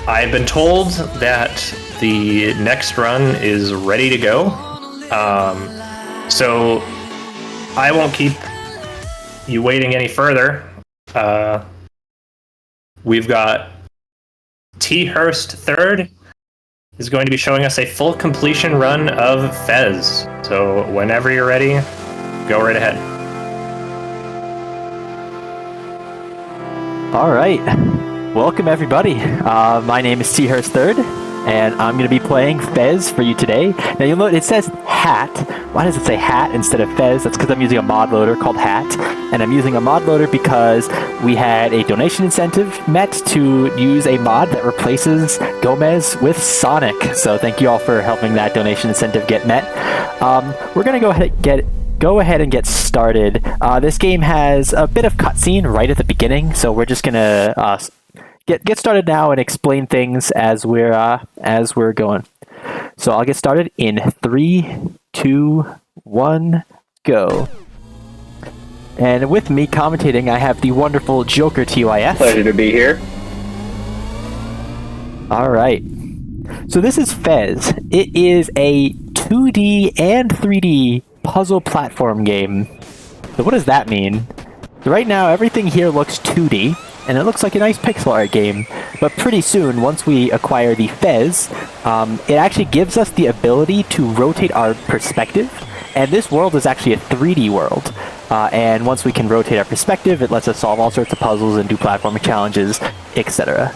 I've been told that the next run is ready to go. So I won't keep you waiting any further. We've got T. Hurst III is going to be showing us a full completion run of FEZ. So whenever you're ready, go right ahead. All right. Welcome, everybody. My name is T. Hurst III, and I'm going to be playing FEZ for you today. Now, you'll note it says hat. Why does it say hat instead of FEZ? That's because I'm using a mod loader called hat, and I'm using a mod loader because we had a donation incentive met to use a mod that replaces Gomez with Sonic. So thank you all for helping that donation incentive get met. We're going to go ahead and get started. This game has a bit of cutscene right at the beginning, so we're just gonna get started now and explain things as we're going. So I'll get started in 3, 2, 1, go. And with me commentating, I have the wonderful Jokertyf. Pleasure to be here. All right. So this is FEZ. It is a 2D and 3D puzzle platform game. So what does that mean? So right now everything here looks 2D and it looks like a nice pixel art game, but pretty soon, once we acquire the FEZ, it actually gives us the ability to rotate our perspective, and this world is actually a 3D world. And once we can rotate our perspective, it lets us solve all sorts of puzzles and do platforming challenges, etc.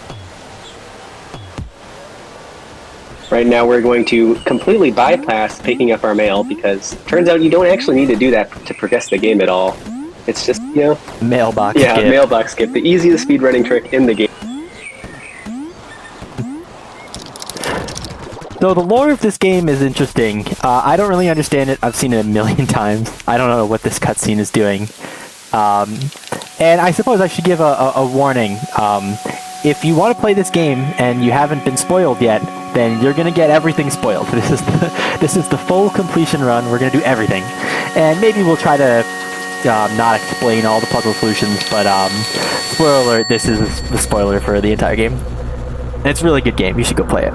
Right now we're going to completely bypass picking up our mail because it turns out you don't actually need to do that to progress the game at all. It's just, you know... Mailbox skip. Yeah, mailbox skip. The easiest speedrunning trick in the game. So the lore of this game is interesting. I don't really understand it. I've seen it a million times. I don't know what this cutscene is doing. And I suppose I should give a warning. If you want to play this game and you haven't been spoiled yet, then you're gonna get everything spoiled. This is the full completion run. We're gonna do everything, and maybe we'll try to not explain all the puzzle solutions. But spoiler alert: this is the spoiler for the entire game. And it's a really good game. You should go play it.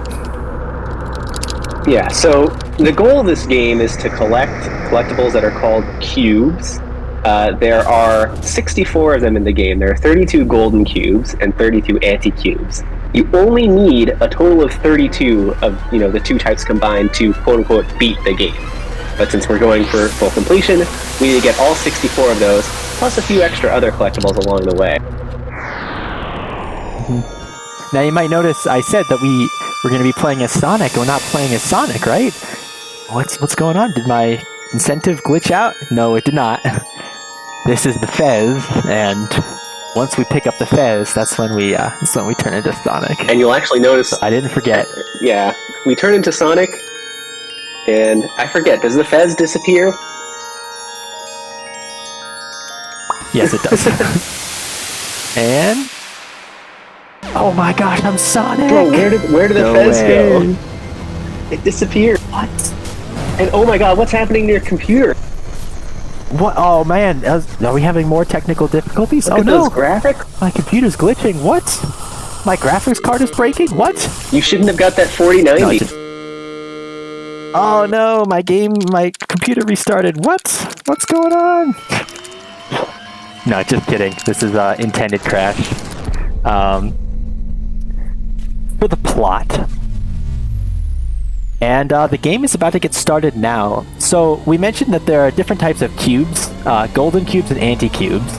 Yeah. So the goal of this game is to collect collectibles that are called cubes. There are 64 of them in the game. There are 32 golden cubes and 32 anti-cubes. You only need a total of 32 of, the two types combined to quote-unquote beat the game. But since we're going for full completion, we need to get all 64 of those, plus a few extra other collectibles along the way. Now you might notice I said that we're going to be playing as Sonic, and we're not playing as Sonic, right? What's going on? Did my incentive glitch out? No, it did not. This is the FEZ, and once we pick up the FEZ, that's when we turn into Sonic. And you'll actually notice... I didn't forget. Yeah, we turn into Sonic, and I forget, does the FEZ disappear? Yes, it does. And... oh my gosh, I'm Sonic! Bro, where did the FEZ go? It disappeared. What? And oh my god, what's happening to your computer? What? Oh man, are we having more technical difficulties? Look at no! Those graphics? My computer's glitching. What? My graphics card is breaking. What? You shouldn't have got that 4090. No, oh no, my computer restarted. What's going on? No, just kidding. This is intended crash. For the plot. And the game is about to get started now. So we mentioned that there are different types of cubes, golden cubes and anti-cubes.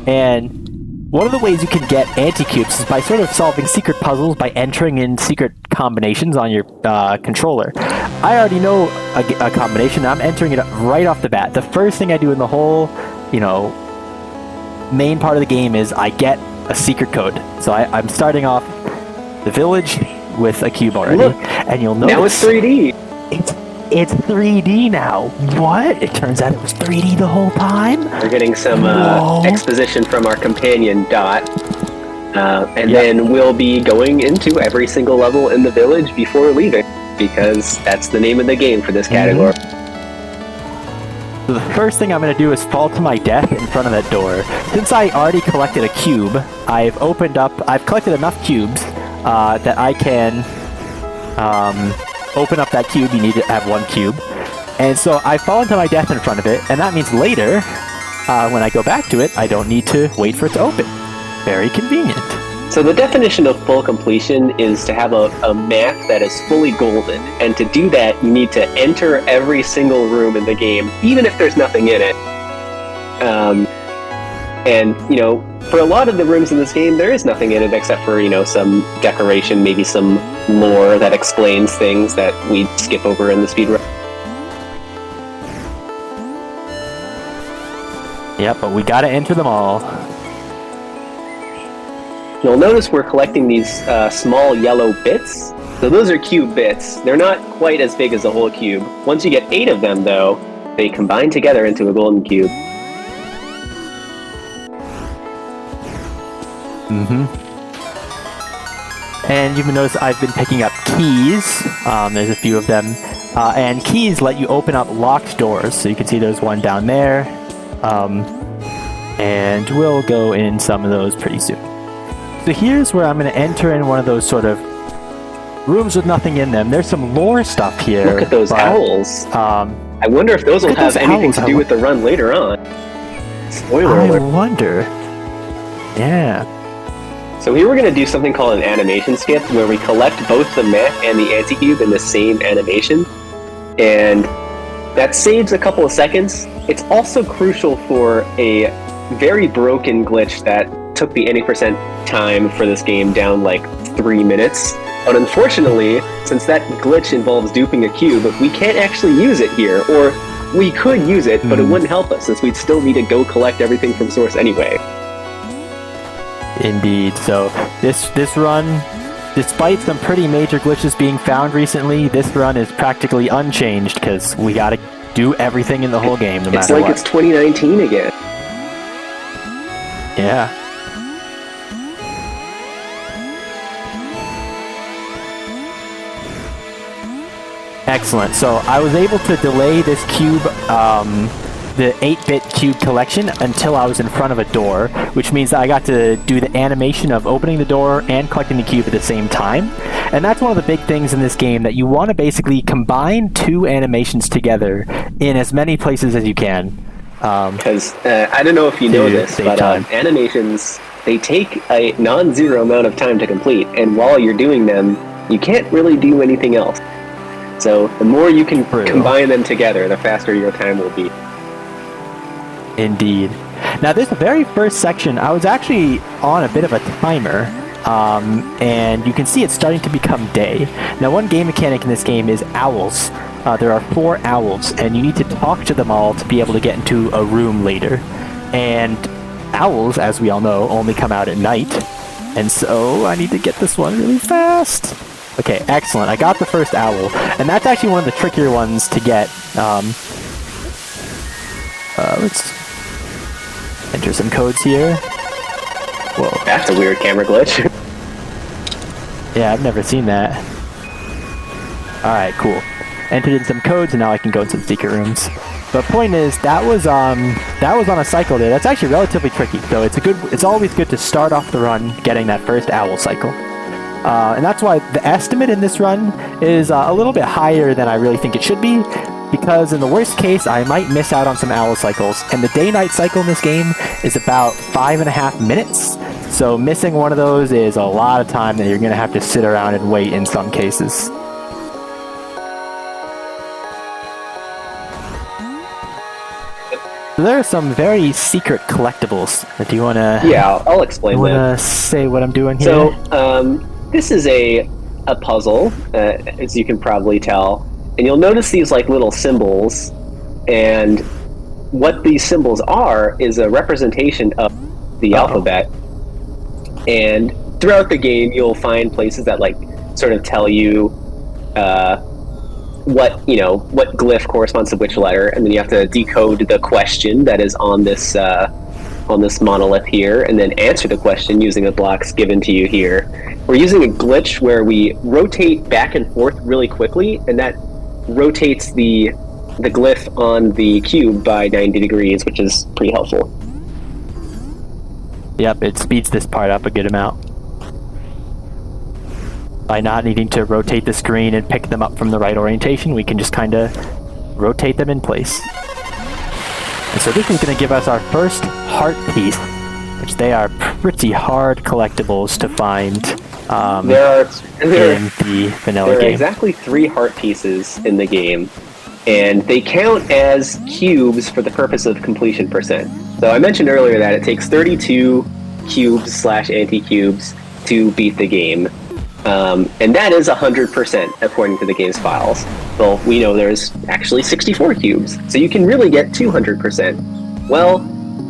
And one of the ways you can get anti-cubes is by sort of solving secret puzzles by entering in secret combinations on your controller. I already know a combination. I'm entering it right off the bat. The first thing I do in the whole, main part of the game is I get a secret code. So I'm starting off the village with a cube already. Look, and you'll notice... now it's 3D! It's 3D now. What? It turns out it was 3D the whole time? We're getting some exposition from our companion, Dot. Then we'll be going into every single level in the village before leaving, because that's the name of the game for this category. So the first thing I'm going to do is fall to my death in front of that door. Since I already collected a cube, I've collected enough cubes that I can open up that cube. You need to have one cube. And so I fall into my death in front of it, and that means later, when I go back to it, I don't need to wait for it to open. Very convenient. So the definition of full completion is to have a map that is fully golden, and to do that, you need to enter every single room in the game, even if there's nothing in it. And, you know, for a lot of the rooms in this game, there is nothing in it except for, you know, some decoration, maybe some lore that explains things that we skip over in the speedrun. Yep, but we gotta enter them all. You'll notice we're collecting these small yellow bits. So those are cube bits. They're not quite as big as a whole cube. Once you get 8 of them, though, they combine together into a golden cube. And you can notice I've been picking up keys. There's a few of them. And keys let you open up locked doors. So you can see there's one down there. And we'll go in some of those pretty soon. So here's where I'm going to enter in one of those sort of rooms with nothing in them. There's some lore stuff here. Look at those owls. I wonder if those will have anything to do with the run later on. Spoiler alert. I wonder. Yeah. So here we're going to do something called an animation skip, where we collect both the map and the anti-cube in the same animation. And that saves a couple of seconds. It's also crucial for a very broken glitch that took the any percent time for this game down like 3 minutes. But unfortunately, since that glitch involves duping a cube, we can't actually use it here. Or we could use it, but it wouldn't help us, since we'd still need to go collect everything from source anyway. Indeed. So this run, despite some pretty major glitches being found recently, this run is practically unchanged because we gotta do everything in the whole game, no matter what. It's like it's 2019 again. Yeah. Excellent. So I was able to delay this cube, the 8-bit cube collection, until I was in front of a door, which means that I got to do the animation of opening the door and collecting the cube at the same time. And that's one of the big things in this game, that you want to basically combine 2 animations together in as many places as you can. Because I don't know if you know this, but animations, they take a non-zero amount of time to complete, and while you're doing them, you can't really do anything else. So the more you can combine them together, the faster your time will be. Indeed. Now, this very first section, I was actually on a bit of a timer, and you can see it's starting to become day. Now, one game mechanic in this game is owls. There are 4 owls, and you need to talk to them all to be able to get into a room later. And owls, as we all know, only come out at night, and so I need to get this one really fast. Okay, excellent. I got the first owl, and that's actually one of the trickier ones to get. Let's enter some codes here. Whoa. That's a weird camera glitch. Yeah, I've never seen that. Alright, cool. Entered in some codes, and now I can go into the secret rooms. But point is, that was on a cycle there. That's actually relatively tricky, so it's always good to start off the run getting that first owl cycle. And that's why the estimate in this run is a little bit higher than I really think it should be, because in the worst case, I might miss out on some owl cycles. And the day-night cycle in this game is about 5.5 minutes, so missing one of those is a lot of time that you're going to have to sit around and wait in some cases. So there are some very secret collectibles. Do you want to... Yeah, I'll explain that. Want to say what I'm doing here? So, this is a puzzle, as you can probably tell. And you'll notice these like little symbols, and what these symbols are is a representation of the alphabet. And throughout the game, you'll find places that like sort of tell you what glyph corresponds to which letter, and then you have to decode the question that is on this monolith here, and then answer the question using the blocks given to you here. We're using a glitch where we rotate back and forth really quickly, and that rotates the glyph on the cube by 90 degrees, which is pretty helpful. Yep, it speeds this part up a good amount. by not needing to rotate the screen and pick them up from the right orientation, we can just kind of rotate them in place. And so this is going to give us our first heart piece, which they are pretty hard collectibles to find in the vanilla game. There are game. exactly 3 heart pieces in the game, and they count as cubes for the purpose of completion percent. So I mentioned earlier that it takes 32 cubes / anti-cubes to beat the game. And that is 100% according to the game's files. Well, we know there's actually 64 cubes, so you can really get 200%. Well,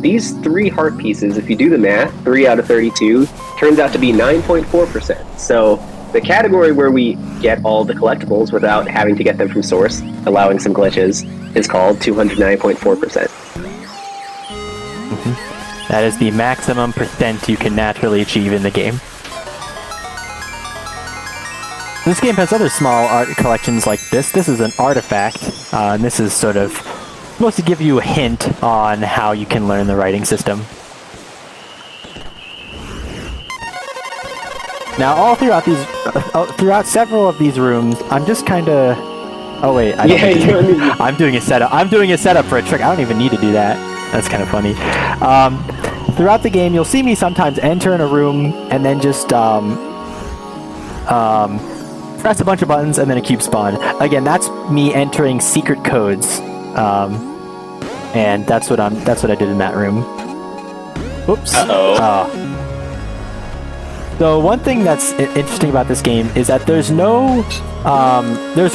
these 3 heart pieces, if you do the math, 3 out of 32, turns out to be 9.4%. So the category where we get all the collectibles without having to get them from source, allowing some glitches, is called 209.4%. That is the maximum percent you can naturally achieve in the game. This game has other small art collections like this. This is an artifact, and this is sort of supposed to give you a hint on how you can learn the writing system. Now, all throughout these, throughout several of these rooms, I'm just kind of. Oh wait, I'm doing a setup. I'm doing a setup for a trick. I don't even need to do that. That's kind of funny. Throughout the game, you'll see me sometimes enter in a room and then just press a bunch of buttons and then a cube spawn. Again, that's me entering secret codes, and that's what I did in that room. Oops. So one thing that's interesting about this game is that there's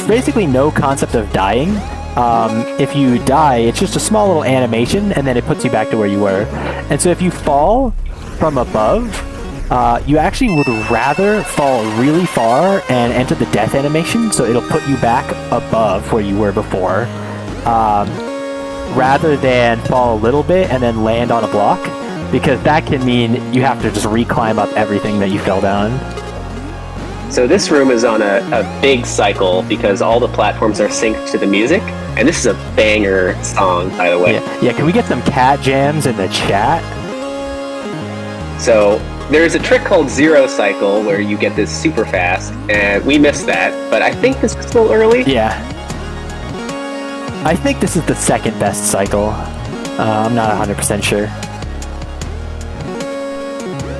basically no concept of dying. If you die, it's just a small little animation, and then it puts you back to where you were. And so if you fall from above, you actually would rather fall really far and enter the death animation, so it'll put you back above where you were before, rather than fall a little bit and then land on a block, because that can mean you have to just re-climb up everything that you fell down. So this room is on a big cycle because all the platforms are synced to the music, and this is a banger song, by the way. Yeah, can we get some cat jams in the chat? So there's a trick called Zero Cycle where you get this super fast, and we missed that, but I think this is still early. Yeah. I think this is the second best cycle. I'm not 100% sure.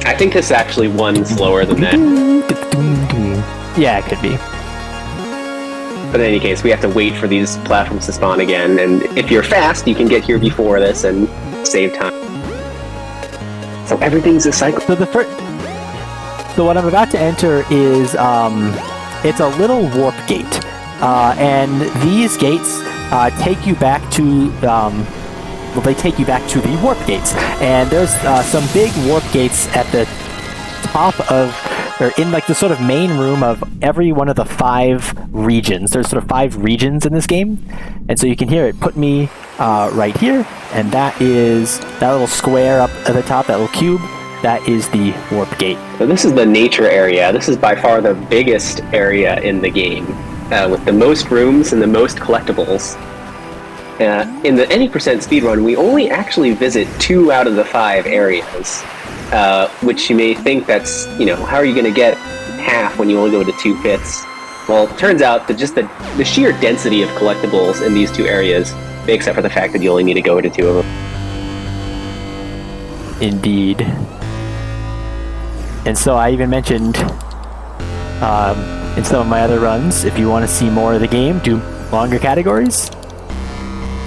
I think this is actually one slower than that. Yeah, it could be. But in any case, we have to wait for these platforms to spawn again, and if you're fast, you can get here before this and save time. So everything's a cycle. So what I'm about to enter is it's a little warp gate, and these gates take you back to they take you back to the warp gates. And there's some big warp gates at the top of, or in like the sort of main room of every one of the 5 regions. There's sort of 5 regions in this game, and so you can hear it put me right here, and that is that little square up at the top, that little cube. That is the warp gate. So this is the nature area. This is by far the biggest area in the game, with the most rooms and the most collectibles. In the any percent speedrun, we only actually visit 2 out of the 5 areas, which you may think that's, how are you going to get half when you only go to 2 pits? Well, it turns out that just the sheer density of collectibles in these 2 areas makes up for the fact that you only need to go to 2 of them. Indeed. And so I even mentioned in some of my other runs, if you want to see more of the game, do longer categories.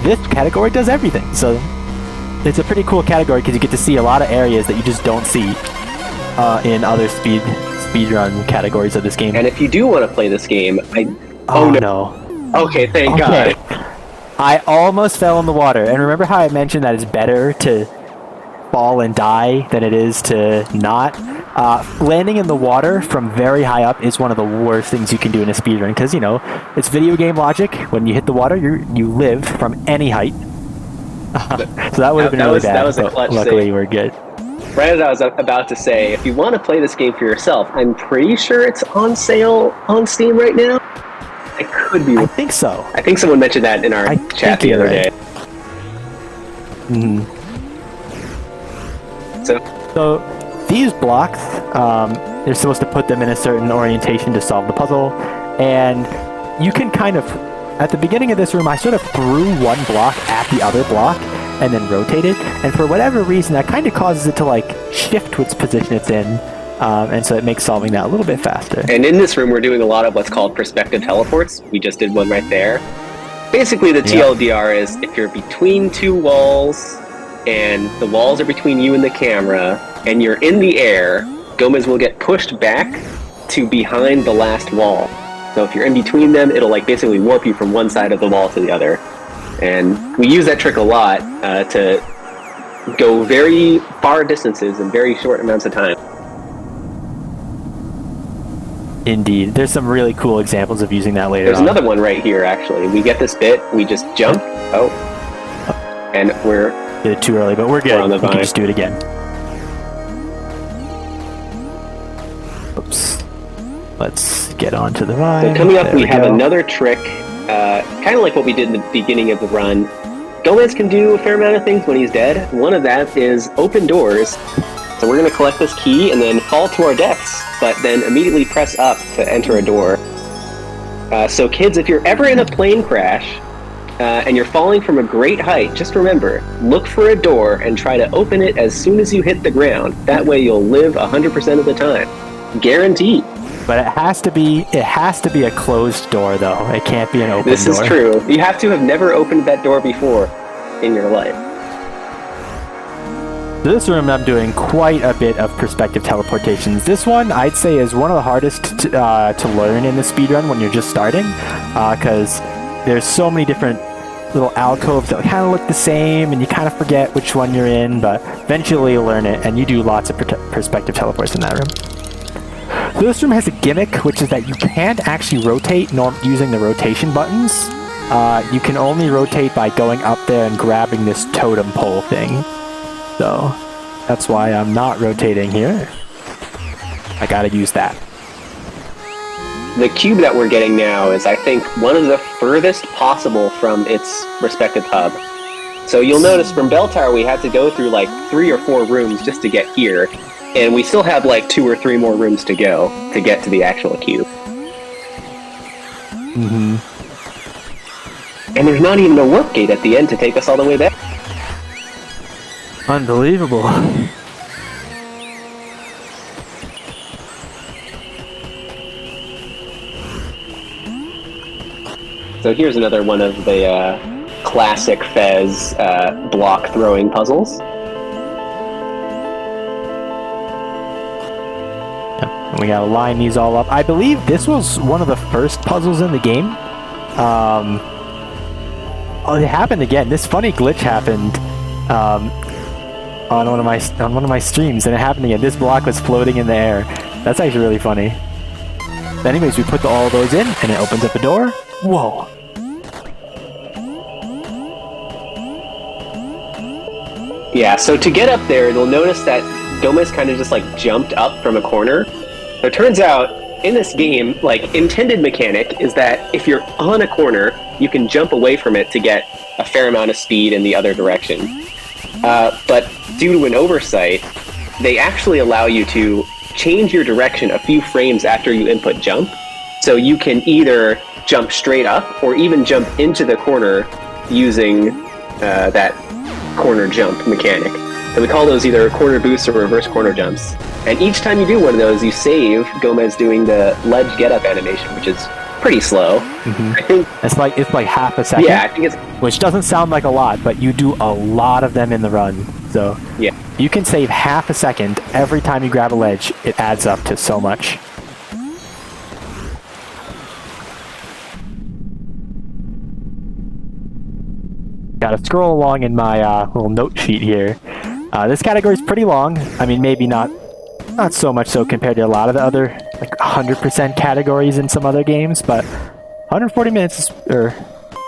This category does everything, so it's a pretty cool category because you get to see a lot of areas that you just don't see in other speedrun categories of this game. And if you do want to play this game, Oh no. Okay, thank God. I almost fell in the water, and remember how I mentioned that it's better to fall and die than it is to not? Landing in the water from very high up is one of the worst things you can do in a speedrun, because, it's video game logic. When you hit the water, you live from any height. So that would have been really bad, that was a clutch luckily save. We're good. Right as I was about to say, if you want to play this game for yourself, I'm pretty sure it's on sale on Steam right now. I could be. I think so. I think someone mentioned that in our chat the other day. Mm-hmm. So these blocks, They're supposed to put them in a certain orientation to solve the puzzle, and you can kind of, at the beginning of this room, I sort of threw one block at the other block and then rotate it, and for whatever reason, that kind of causes it to like shift which position it's in, and so it makes solving that a little bit faster. And in this room, we're doing a lot of what's called perspective teleports. We just did one right there. Basically, the TLDR is if you're between two walls, and the walls are between you and the camera, and you're in the air, Gomez will get pushed back to behind the last wall. So if you're in between them, it'll like basically warp you from one side of the wall to the other. And we use that trick a lot to go very far distances in very short amounts of time. Indeed. There's some really cool examples of using that later There's on. another one right here, actually. We get this bit, we just jump, and we're... Did it too early, but we're good. On the We can vine. just do it again. Oops. Let's get onto the vine. So coming up, There we have go. another trick, kind of like what we did in the beginning of the run. Gomez can do a fair amount of things when he's dead. One of that is open doors. So we're going to collect this key and then fall to our deaths, but then immediately press up to enter a door. So kids, if you're ever in a plane crash and you're falling from a great height, just remember, look for a door and try to open it as soon as you hit the ground. That way you'll live 100% of the time. Guaranteed. But it has to be a closed door, though. It can't be an open door. This is true. You have to have never opened that door before in your life. This room, I'm doing quite a bit of perspective teleportations. This one, I'd say, is one of the hardest to learn in the speedrun when you're just starting, because there's so many different little alcoves that kind of look the same, and you kind of forget which one you're in, but eventually you'll learn it, and you do lots of perspective teleports in that room. So this room has a gimmick, which is that you can't actually rotate using the rotation buttons. You can only rotate by going up there and grabbing this totem pole thing. So that's why I'm not rotating here. I gotta use that. The cube that we're getting now is, I think, one of the furthest possible from its respective hub. So you'll notice from Bell Tower we had to go through like 3 or 4 rooms just to get here, and we still have like 2 or 3 more rooms to go to get to the actual cube. Mm-hmm. And there's not even a warp gate at the end to take us all the way back. Unbelievable. So here's another one of the classic FEZ block throwing puzzles. And we gotta line these all up. I believe this was one of the first puzzles in the game. Oh, it happened again. This funny glitch happened on one of my streams, and it happened again. This block was floating in the air. That's actually really funny. But anyways, we put all those in, and it opens up a door. Whoa. Yeah, so to get up there, you'll notice that Gomez kind of just like jumped up from a corner. So it turns out, in this game, like, intended mechanic is that if you're on a corner, you can jump away from it to get a fair amount of speed in the other direction. But due to an oversight, they actually allow you to change your direction a few frames after you input jump. So you can either jump straight up or even jump into the corner using that corner jump mechanic. And we call those either corner boosts or reverse corner jumps. And each time you do one of those, you save Gomez doing the ledge get-up animation, which is pretty slow. Mm-hmm. I think It's like half a second. Yeah, I think it's... Which doesn't sound like a lot, but you do a lot of them in the run. So Yeah. you can save half a second every time you grab a ledge. It adds up to so much. Gotta scroll along in my little note sheet here. This category is pretty long. I mean, maybe not so much so compared to a lot of the other like 100% categories in some other games, but 140 minutes is, or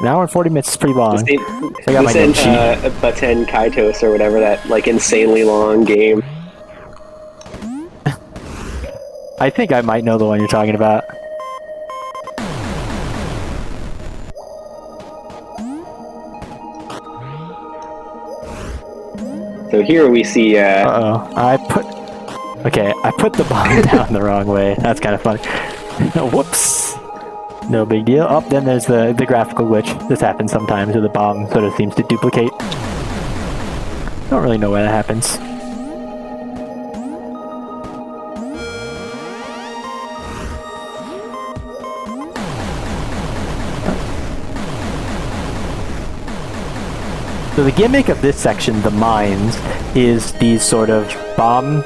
an hour and 40 minutes is pretty long. This I got my note sheet. Baten Kaitos or whatever, that like insanely long game. I think I might know the one you're talking about. So here we see... Uh-oh. I Okay, I put the bomb down the wrong way. That's kind of funny. Whoops. No big deal. Oh, then there's the graphical glitch. This happens sometimes where the bomb sort of seems to duplicate. Don't really know why that happens. So the gimmick of this section, the mines, is these sort of bombable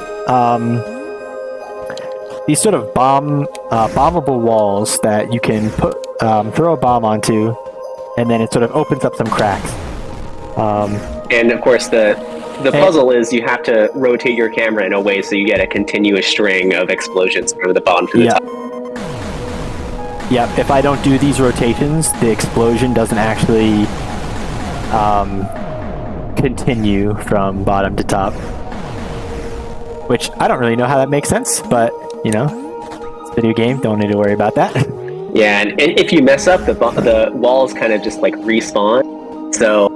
walls that you can put throw a bomb onto, and then it sort of opens up some cracks. And of course, the puzzle is you have to rotate your camera in a way so you get a continuous string of explosions from the bottom to the top. Yep. If I don't do these rotations, the explosion doesn't actually continue from bottom to top. Which I don't really know how that makes sense, but you know, it's a video game. Don't need to worry about that. Yeah, and if you mess up, the walls kind of just like respawn. So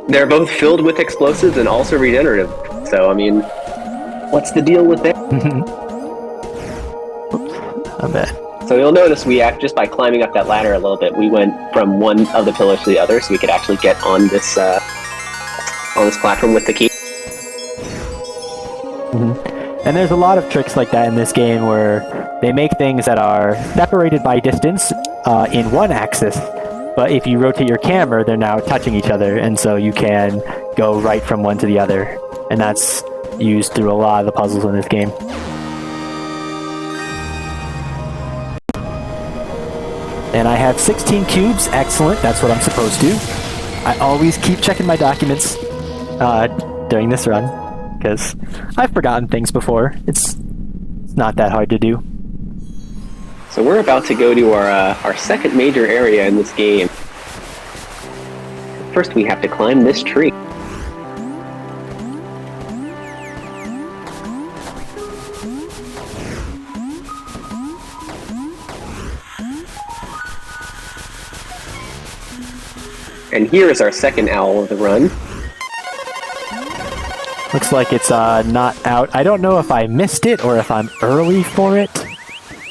they're both filled with explosives and also regenerative. So I mean, what's the deal with that? Oops, I'm bad. So you'll notice just by climbing up that ladder a little bit, we went from one of the pillars to the other, so we could actually get on this platform with the key. And there's a lot of tricks like that in this game where they make things that are separated by distance in one axis, but if you rotate your camera, they're now touching each other, and so you can go right from one to the other. And that's used through a lot of the puzzles in this game. And I have 16 cubes. Excellent. That's what I'm supposed to. I always keep checking my documents during this run, because I've forgotten things before. It's not that hard to do. So we're about to go to our second major area in this game. First, we have to climb this tree. And here is our second owl of the run. Looks like it's not out. I don't know if I missed it or if I'm early for it.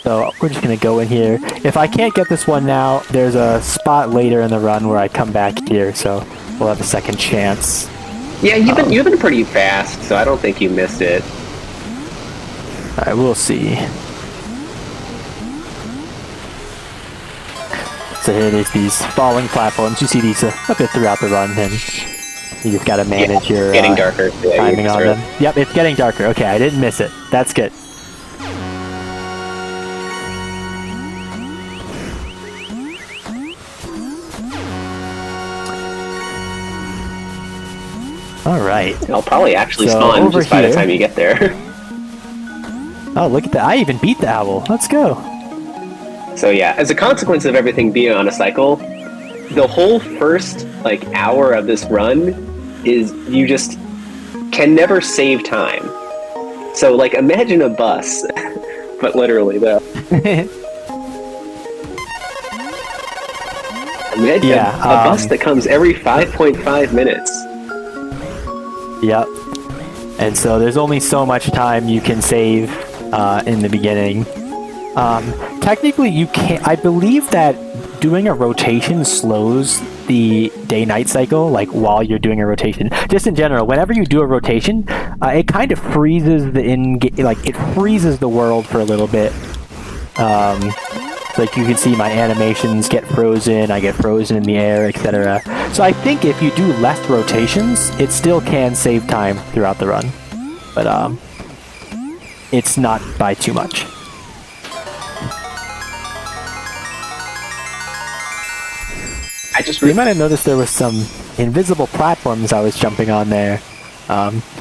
So we're just going to go in here. If I can't get this one now, there's a spot later in the run where I come back here, so we'll have a second chance. Yeah, you've been pretty fast, so I don't think you missed it. Alright, we'll see. So here there's these falling platforms. You see these a bit throughout the run, and you just gotta manage your getting darker. Yeah, timing on them. Yep, it's getting darker. Okay, I didn't miss it. That's good. Alright. I'll probably actually spawn just by the time you get there. Oh, look at that. I even beat the owl. Let's go. So yeah, as a consequence of everything being on a cycle, the whole first hour of this run is you just can never save time. So imagine a bus, but literally though. Imagine a bus that comes every 5.5 minutes. Yep. And so there's only so much time you can save in the beginning. Technically, you can't. I believe that doing a rotation slows the day-night cycle, while you're doing a rotation. Just in general, whenever you do a rotation, it kind of freezes it freezes the world for a little bit. You can see my animations get frozen, I get frozen in the air, etc. So I think if you do less rotations, it still can save time throughout the run. But it's not by too much. You might have noticed there was some invisible platforms I was jumping on there.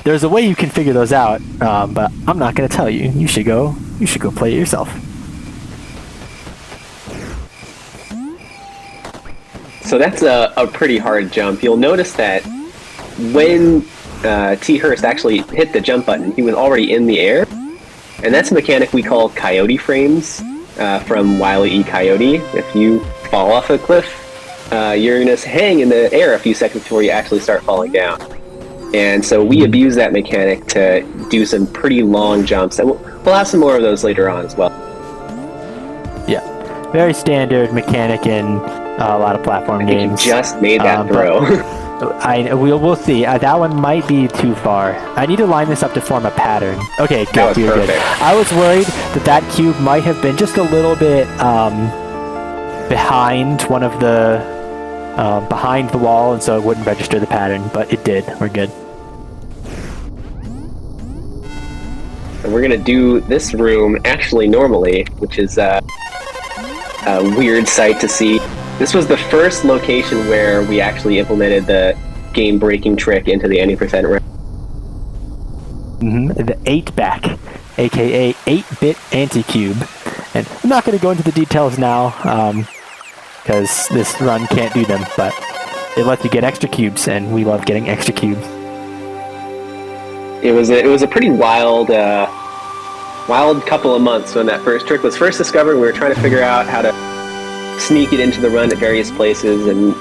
There's a way you can figure those out, but I'm not going to tell you. You should go play it yourself. So that's a pretty hard jump. You'll notice that when T. Hurst actually hit the jump button, he was already in the air. And that's a mechanic we call coyote frames from Wile E. Coyote. If you fall off a cliff, you're going to hang in the air a few seconds before you actually start falling down. And so we abuse that mechanic to do some pretty long jumps. That we'll have some more of those later on as well. Yeah, very standard mechanic in a lot of platform games. You just made that throw. We'll see. That one might be too far. I need to line this up to form a pattern. Okay, good. That was You're perfect. good. I was worried that cube might have been just a little bit behind one of the behind the wall, and so it wouldn't register the pattern, but it did. We're good. And we're gonna do this room actually normally, which is a weird sight to see. This was the first location where we actually implemented the game-breaking trick into the any percent round. The 8-back, aka 8-bit anti-cube. And I'm not going to go into the details now, because this run can't do them, but it lets you get extra cubes, and we love getting extra cubes. It was a pretty wild couple of months when that first trick was first discovered. We were trying to figure out how to sneak it into the run at various places and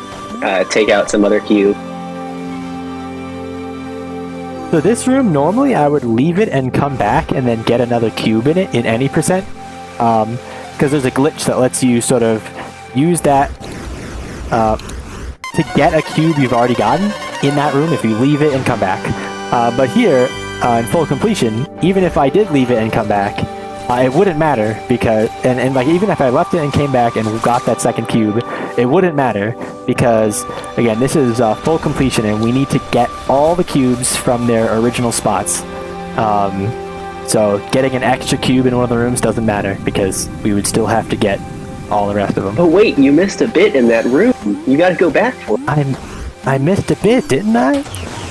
take out some other cube. So this room, normally I would leave it and come back and then get another cube in it in any percent. Because there's a glitch that lets you sort of use that to get a cube you've already gotten in that room if you leave it and come back. But here, in full completion, even if I did leave it and come back, it wouldn't matter because, and like even if I left it and came back and got that second cube, it wouldn't matter because, again, this is full completion and we need to get all the cubes from their original spots. So getting an extra cube in one of the rooms doesn't matter because we would still have to get all the rest of them. Oh wait, you missed a bit in that room. You gotta go back for it. I missed a bit, didn't I?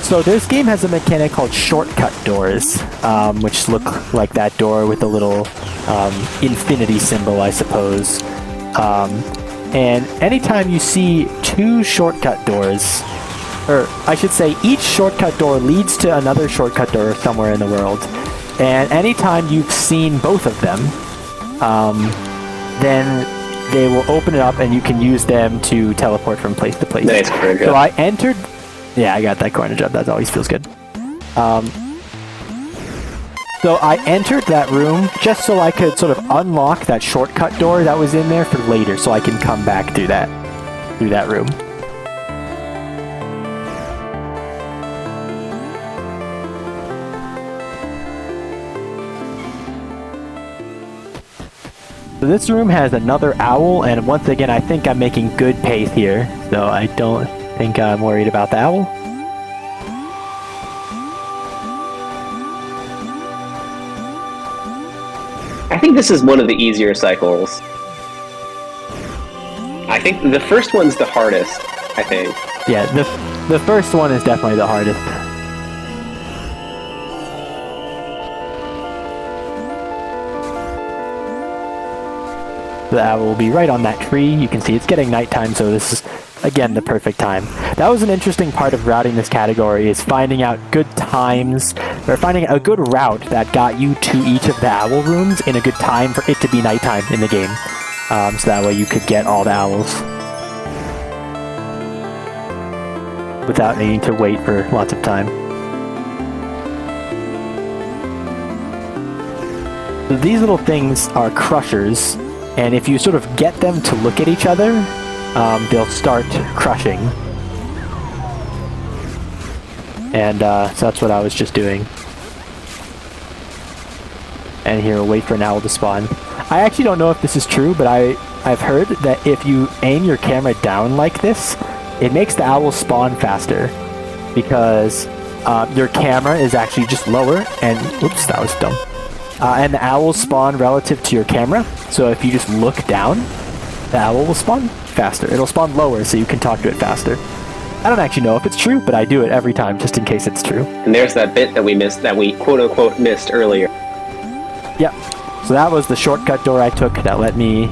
So this game has a mechanic called shortcut doors, which look like that door with the little infinity symbol, I suppose. And anytime you see two shortcut doors, or I should say each shortcut door leads to another shortcut door somewhere in the world, and anytime you've seen both of them, then they will open it up and you can use them to teleport from place to place. Nice, very good. So I entered... Yeah, I got that corner job. That always feels good. So I entered that room just so I could sort of unlock that shortcut door that was in there for later, so I can come back through that room. So this room has another owl, and once again, I think I'm making good pace here, so I don't think I'm worried about the owl. I think this is one of the easier cycles. I think the first one's the hardest, I think. Yeah, the first one is definitely the hardest. The owl will be right on that tree. You can see it's getting nighttime, so this is, again, the perfect time. That was an interesting part of routing this category, is finding out good times, or finding a good route that got you to each of the owl rooms in a good time for it to be nighttime in the game. So that way you could get all the owls without needing to wait for lots of time. So these little things are crushers, and if you sort of get them to look at each other, they'll start crushing. And so that's what I was just doing. And here, we'll wait for an owl to spawn. I actually don't know if this is true, but I've heard that if you aim your camera down like this, it makes the owl spawn faster. Because your camera is actually just lower, and... Oops, that was dumb. And the owls spawn relative to your camera, so if you just look down, the owl will spawn faster. It'll spawn lower so you can talk to it faster. I don't actually know if it's true, but I do it every time just in case it's true. And there's that bit that we missed, that we quote-unquote missed earlier. Yep. So that was the shortcut door I took that let me...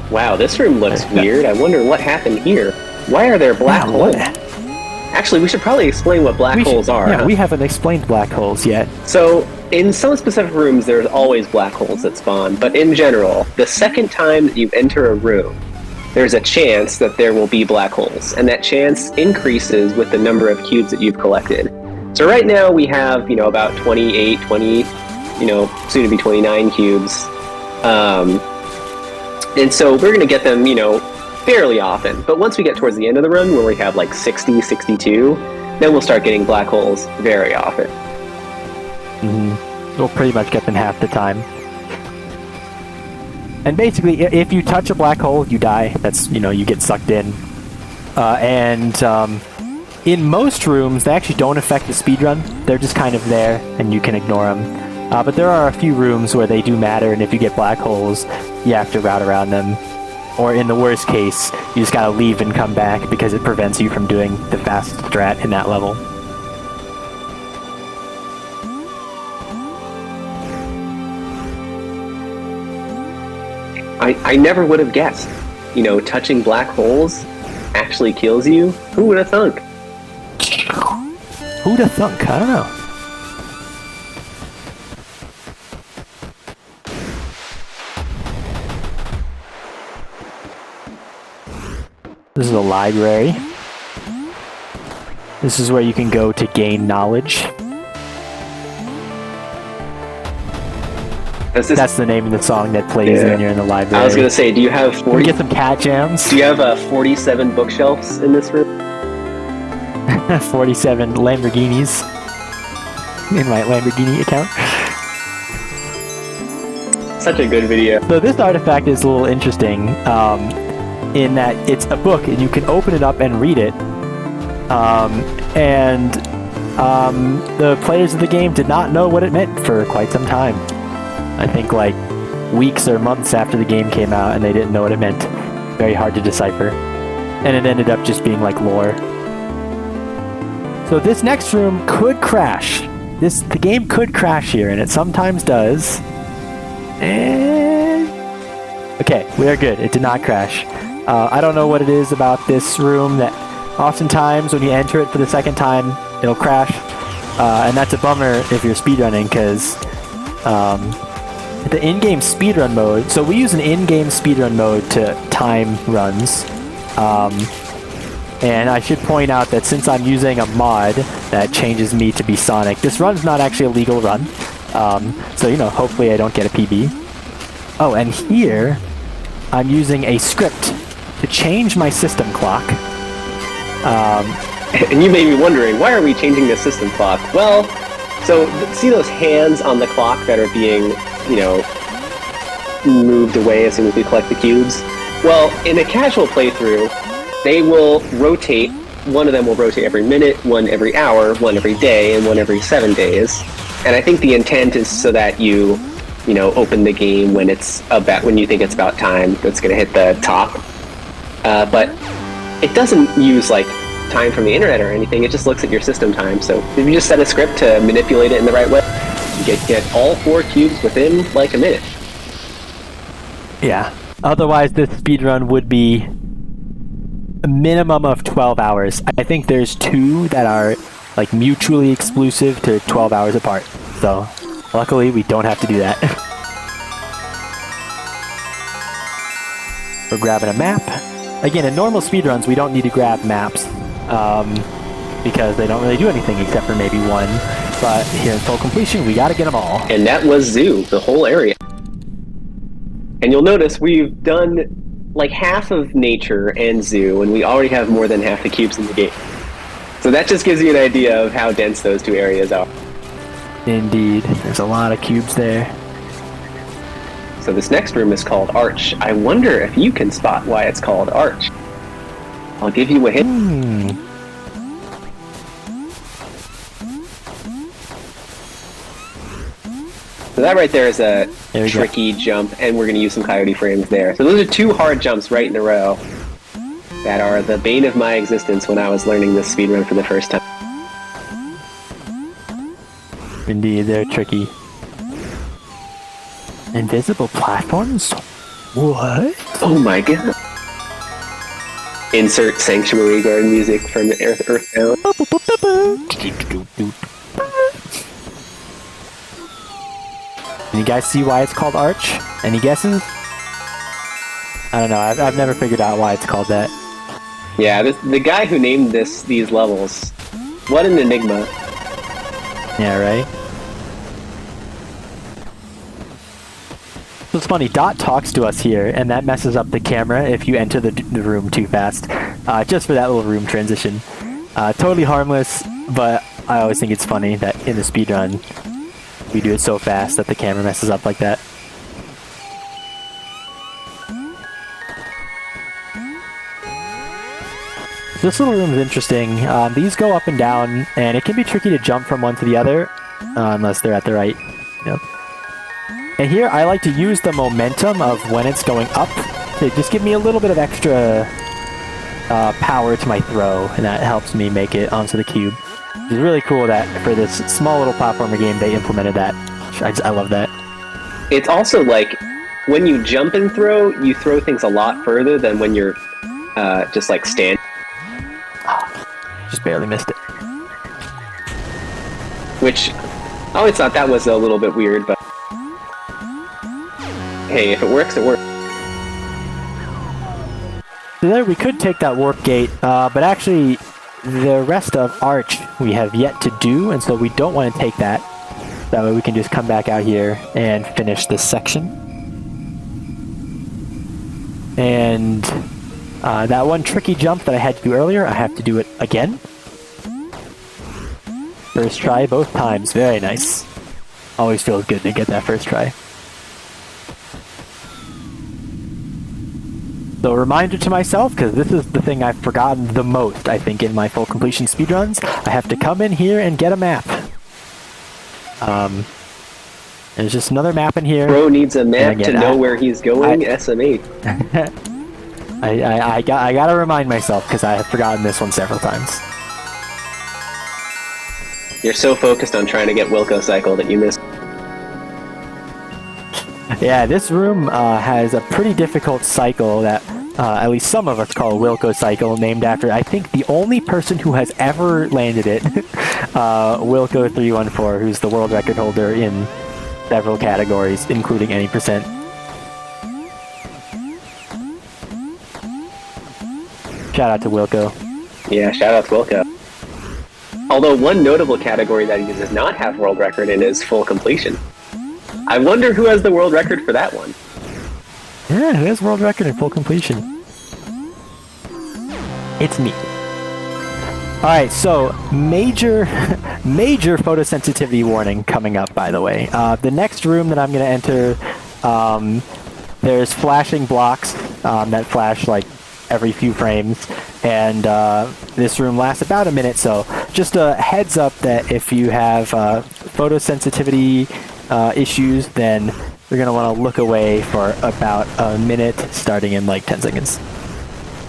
Wow, this room looks weird. I wonder what happened here. Why are there black holes? Actually, we should probably explain what black holes are. Yeah, we haven't explained black holes yet. So, in some specific rooms, there's always black holes that spawn, but in general, the second time that you enter a room, there's a chance that there will be black holes, and that chance increases with the number of cubes that you've collected. So right now we have, about 28, 20, soon to be 29 cubes. And so we're going to get them, fairly often. But once we get towards the end of the run, where we have like 60, 62, then we'll start getting black holes very often. Mm-hmm. We'll pretty much get them half the time. And basically, if you touch a black hole, you die. That's, you get sucked in. In most rooms, they actually don't affect the speedrun. They're just kind of there, and you can ignore them. But there are a few rooms where they do matter, and if you get black holes, you have to route around them. Or in the worst case, you just gotta leave and come back because it prevents you from doing the fast strat in that level. I never would have guessed, touching black holes actually kills you. Who would have thunk? Who'd have thunk? I don't know. This is a library. This is where you can go to gain knowledge. That's the name of the song that plays when you're in the library. I was gonna say, do you have 40? We get some cat jams. Do you have 47 bookshelves in this room? 47 Lamborghinis in my Lamborghini account. Such a good video. So this artifact is a little interesting. In that it's a book and you can open it up and read it, the players of the game did not know what it meant for quite some time. I think like weeks or months after the game came out, and they didn't know what it meant. Very hard to decipher, and it ended up just being like lore. So this next room could crash. The game could crash here, and it sometimes does. And okay, we are good. It did not crash. I don't know what it is about this room that oftentimes when you enter it for the second time, it'll crash. And that's a bummer if you're speedrunning, because the in-game speedrun mode, so we use an in-game speedrun mode to time runs. And I should point out that since I'm using a mod that changes me to be Sonic, this run's not actually a legal run. So, hopefully I don't get a PB. Oh, and here, I'm using a script to change my system clock. And you may be wondering, why are we changing the system clock? Well, so see those hands on the clock that are being, moved away as soon as we collect the cubes? Well, in a casual playthrough, they will rotate. One of them will rotate every minute, one every hour, one every day, and one every 7 days. And I think the intent is so that you open the game when you think it's about time that's going to hit the top. But it doesn't use like time from the internet or anything. It just looks at your system time. So if you just set a script to manipulate it in the right way, you get all 4 cubes within like a minute. Yeah. Otherwise, this speedrun would be a minimum of 12 hours. I think there's 2 that are like mutually exclusive to 12 hours apart. So luckily, we don't have to do that. We're grabbing a map. Again, in normal speedruns, we don't need to grab maps because they don't really do anything except for maybe one. But here in full completion, we gotta get them all. And that was Zoo, the whole area. And you'll notice we've done like half of nature and Zoo, and we already have more than half the cubes in the game. So that just gives you an idea of how dense those 2 areas are. Indeed. There's a lot of cubes there. So this next room is called Arch. I wonder if you can spot why it's called Arch. I'll give you a hint. So that right there is a tricky jump, and we're going to use some coyote frames there. So those are 2 hard jumps right in a row that are the bane of my existence when I was learning this speedrun for the first time. Indeed, they're tricky. Invisible platforms? What? Oh my god. Insert Sanctuary Garden music from Earthbound. Can you guys see why it's called Arch? Any guesses? I don't know. I've never figured out why it's called that. Yeah, the guy who named these levels, what an enigma. Yeah, right? So it's funny, Dot talks to us here, and that messes up the camera if you enter the room too fast. Just for that little room transition. Totally harmless, but I always think it's funny that in the speedrun, we do it so fast that the camera messes up like that. This little room is interesting. These go up and down, and it can be tricky to jump from one to the other, unless they're at the right. Yep. And here, I like to use the momentum of when it's going up to just give me a little bit of extra power to my throw, and that helps me make it onto the cube. It's really cool that for this small little platformer game, they implemented that. I love that. It's also like, when you jump and throw, you throw things a lot further than when you're just like standing. Just barely missed it. Which, I always thought that was a little bit weird, but hey, if it works, it works. So there, we could take that warp gate, but actually, the rest of Arch we have yet to do, and so we don't want to take that. That way we can just come back out here and finish this section. And that one tricky jump that I had to do earlier, I have to do it again. First try both times, very nice. Always feels good to get that first try. So a reminder to myself, because this is the thing I've forgotten the most, I think, in my full completion speedruns, I have to come in here and get a map. There's just another map in here. Bro needs a map to know where he's going, SMH. I gotta remind myself, because I have forgotten this one several times. You're so focused on trying to get Wilco Cycle that you missed. Yeah, this room has a pretty difficult cycle that at least some of us call Wilco Cycle, named after, I think, the only person who has ever landed it, Wilco314, who's the world record holder in several categories, including any percent. Shout out to Wilco. Yeah, shout out to Wilco. Although one notable category that he does not have world record in is full completion. I wonder who has the world record for that one. Yeah, who has world record in full completion? It's me. Alright, so major photosensitivity warning coming up, by the way. The next room that I'm going to enter, there's flashing blocks that flash like every few frames, and this room lasts about a minute, so just a heads up that if you have photosensitivity issues, then you're going to want to look away for about a minute, starting in like 10 seconds.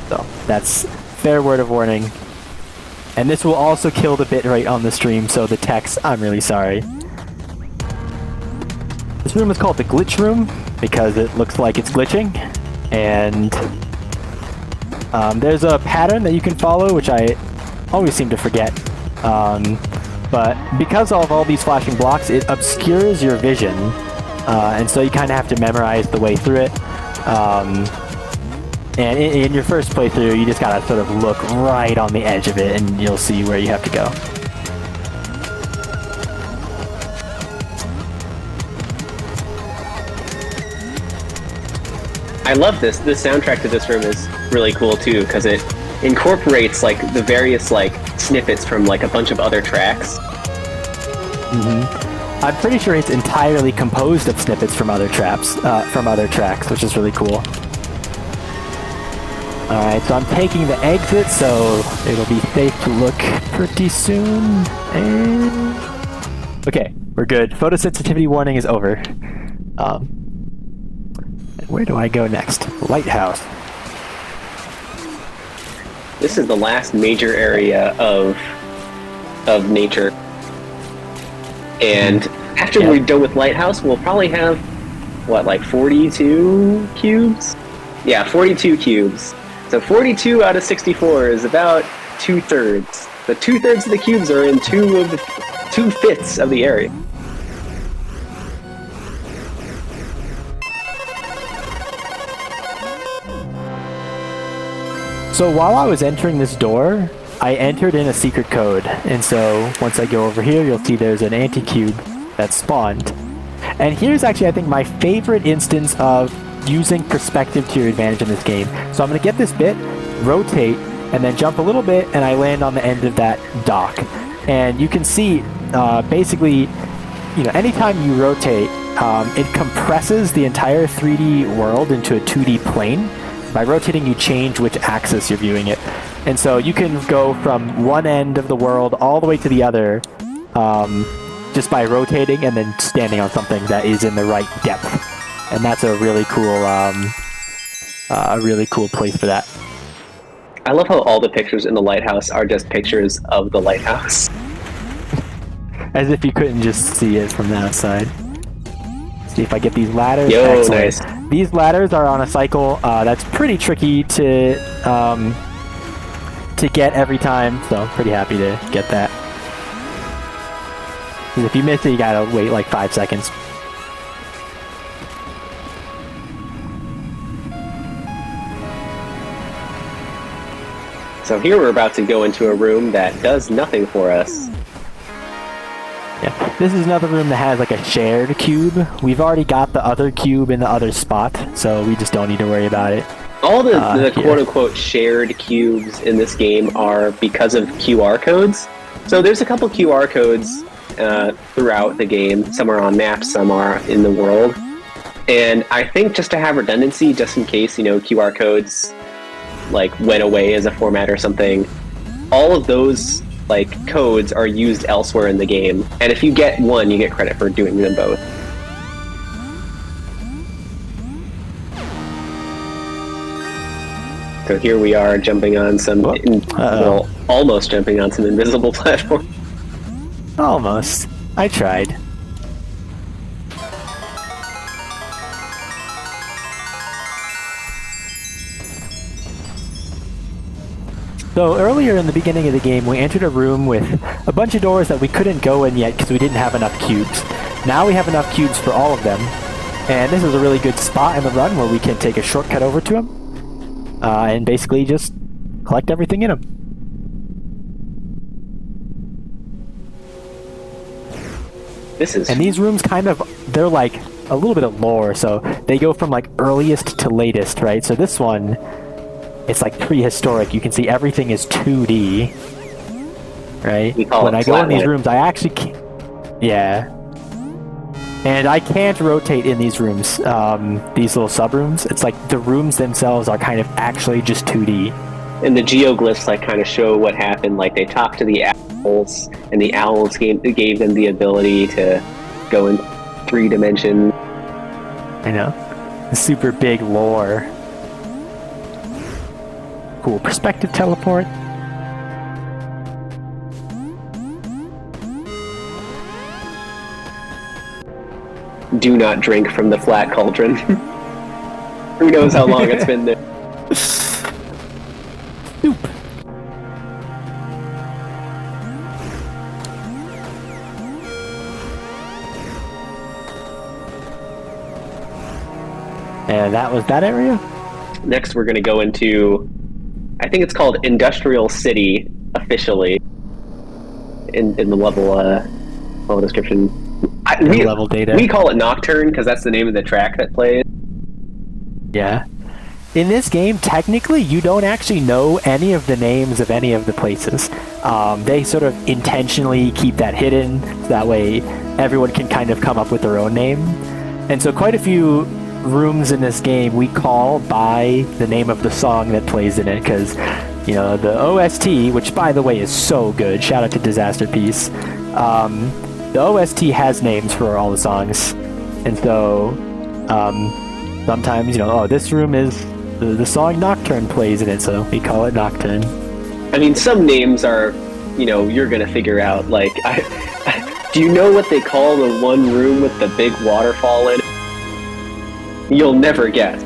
So that's fair word of warning. And this will also kill the bitrate on the stream, so the text, I'm really sorry. This room is called the glitch room because it looks like it's glitching, and there's a pattern that you can follow, which I always seem to forget. But because of all these flashing blocks, it obscures your vision, and so you kind of have to memorize the way through it. And in your first playthrough, you just gotta sort of look right on the edge of it, and you'll see where you have to go. I love this. The soundtrack to this room is really cool too, because it incorporates like the various like snippets from like a bunch of other tracks. Mm-hmm. I'm pretty sure it's entirely composed of snippets from other tracks, which is really cool. Alright, so I'm taking the exit, so it'll be safe to look pretty soon. And okay, we're good. Photosensitivity warning is over. Where do I go next? Lighthouse. This is the last major area of nature. And after we're done with Lighthouse, we'll probably have, what, like 42 cubes? Yeah, 42 cubes. So 42 out of 64 is about 2/3. The 2/3 of the cubes are in 2/5 of the area. So while I was entering this door, I entered in a secret code. And so once I go over here, you'll see there's an anti-cube that spawned. And here's actually, I think, my favorite instance of using perspective to your advantage in this game. So I'm going to get this bit, rotate, and then jump a little bit, and I land on the end of that dock. And you can see, basically, anytime you rotate, it compresses the entire 3D world into a 2D plane. By rotating, you change which axis you're viewing it. And so you can go from one end of the world all the way to the other, just by rotating and then standing on something that is in the right depth. And that's a really cool place for that. I love how all the pictures in the lighthouse are just pictures of the lighthouse. As if you couldn't just see it from the outside. See if I get these ladders. Yo, excellent. nice. These ladders are on a cycle that's pretty tricky to get every time, so I'm pretty happy to get that. Because if you miss it, you gotta wait like 5 seconds. So here we're about to go into a room that does nothing for us. Yeah, this is another room that has like a shared cube. We've already got the other cube in the other spot, so we just don't need to worry about it. All the quote-unquote shared cubes in this game are because of QR codes. So there's a couple QR codes throughout the game. Some are on maps, some are in the world. And I think just to have redundancy, just in case, QR codes like went away as a format or something, all of those codes are used elsewhere in the game. And if you get one, you get credit for doing them both. So here we are jumping on some, almost jumping on some invisible platform. Almost. I tried. So earlier in the beginning of the game, we entered a room with a bunch of doors that we couldn't go in yet because we didn't have enough cubes. Now we have enough cubes for all of them. And this is a really good spot in the run where we can take a shortcut over to them. And basically just collect everything in them. And these rooms they're like a little bit of lore, so they go from like earliest to latest, right? So this one, it's like prehistoric. You can see everything is 2D, right? When I go in these rooms, I actually can't... Yeah. And I can't rotate in these rooms, these little sub-rooms. It's like the rooms themselves are kind of actually just 2D. And the geoglyphs kind of show what happened. Like they talked to the owls, and the owls gave them the ability to go in 3 dimensions. I know. Super big lore. Cool perspective teleport. Do not drink from the flat cauldron. Who knows how long it's been there. Soup. And that was that area? Next we're going to go into, I think it's called Industrial City, officially, in the level description. Level data. We call it Nocturne because that's the name of the track that plays. Yeah. In this game, technically, you don't actually know any of the names of any of the places. They sort of intentionally keep that hidden, so that way everyone can kind of come up with their own name. And so quite a few rooms in this game we call by the name of the song that plays in it, because, the OST, which by the way is so good, shout out to Disaster Piece, the OST has names for all the songs. And so, sometimes, this room is... The song Nocturne plays in it, so we call it Nocturne. I mean, some names are, you're gonna figure out. Like, do you know what they call the one room with the big waterfall in it? You'll never guess.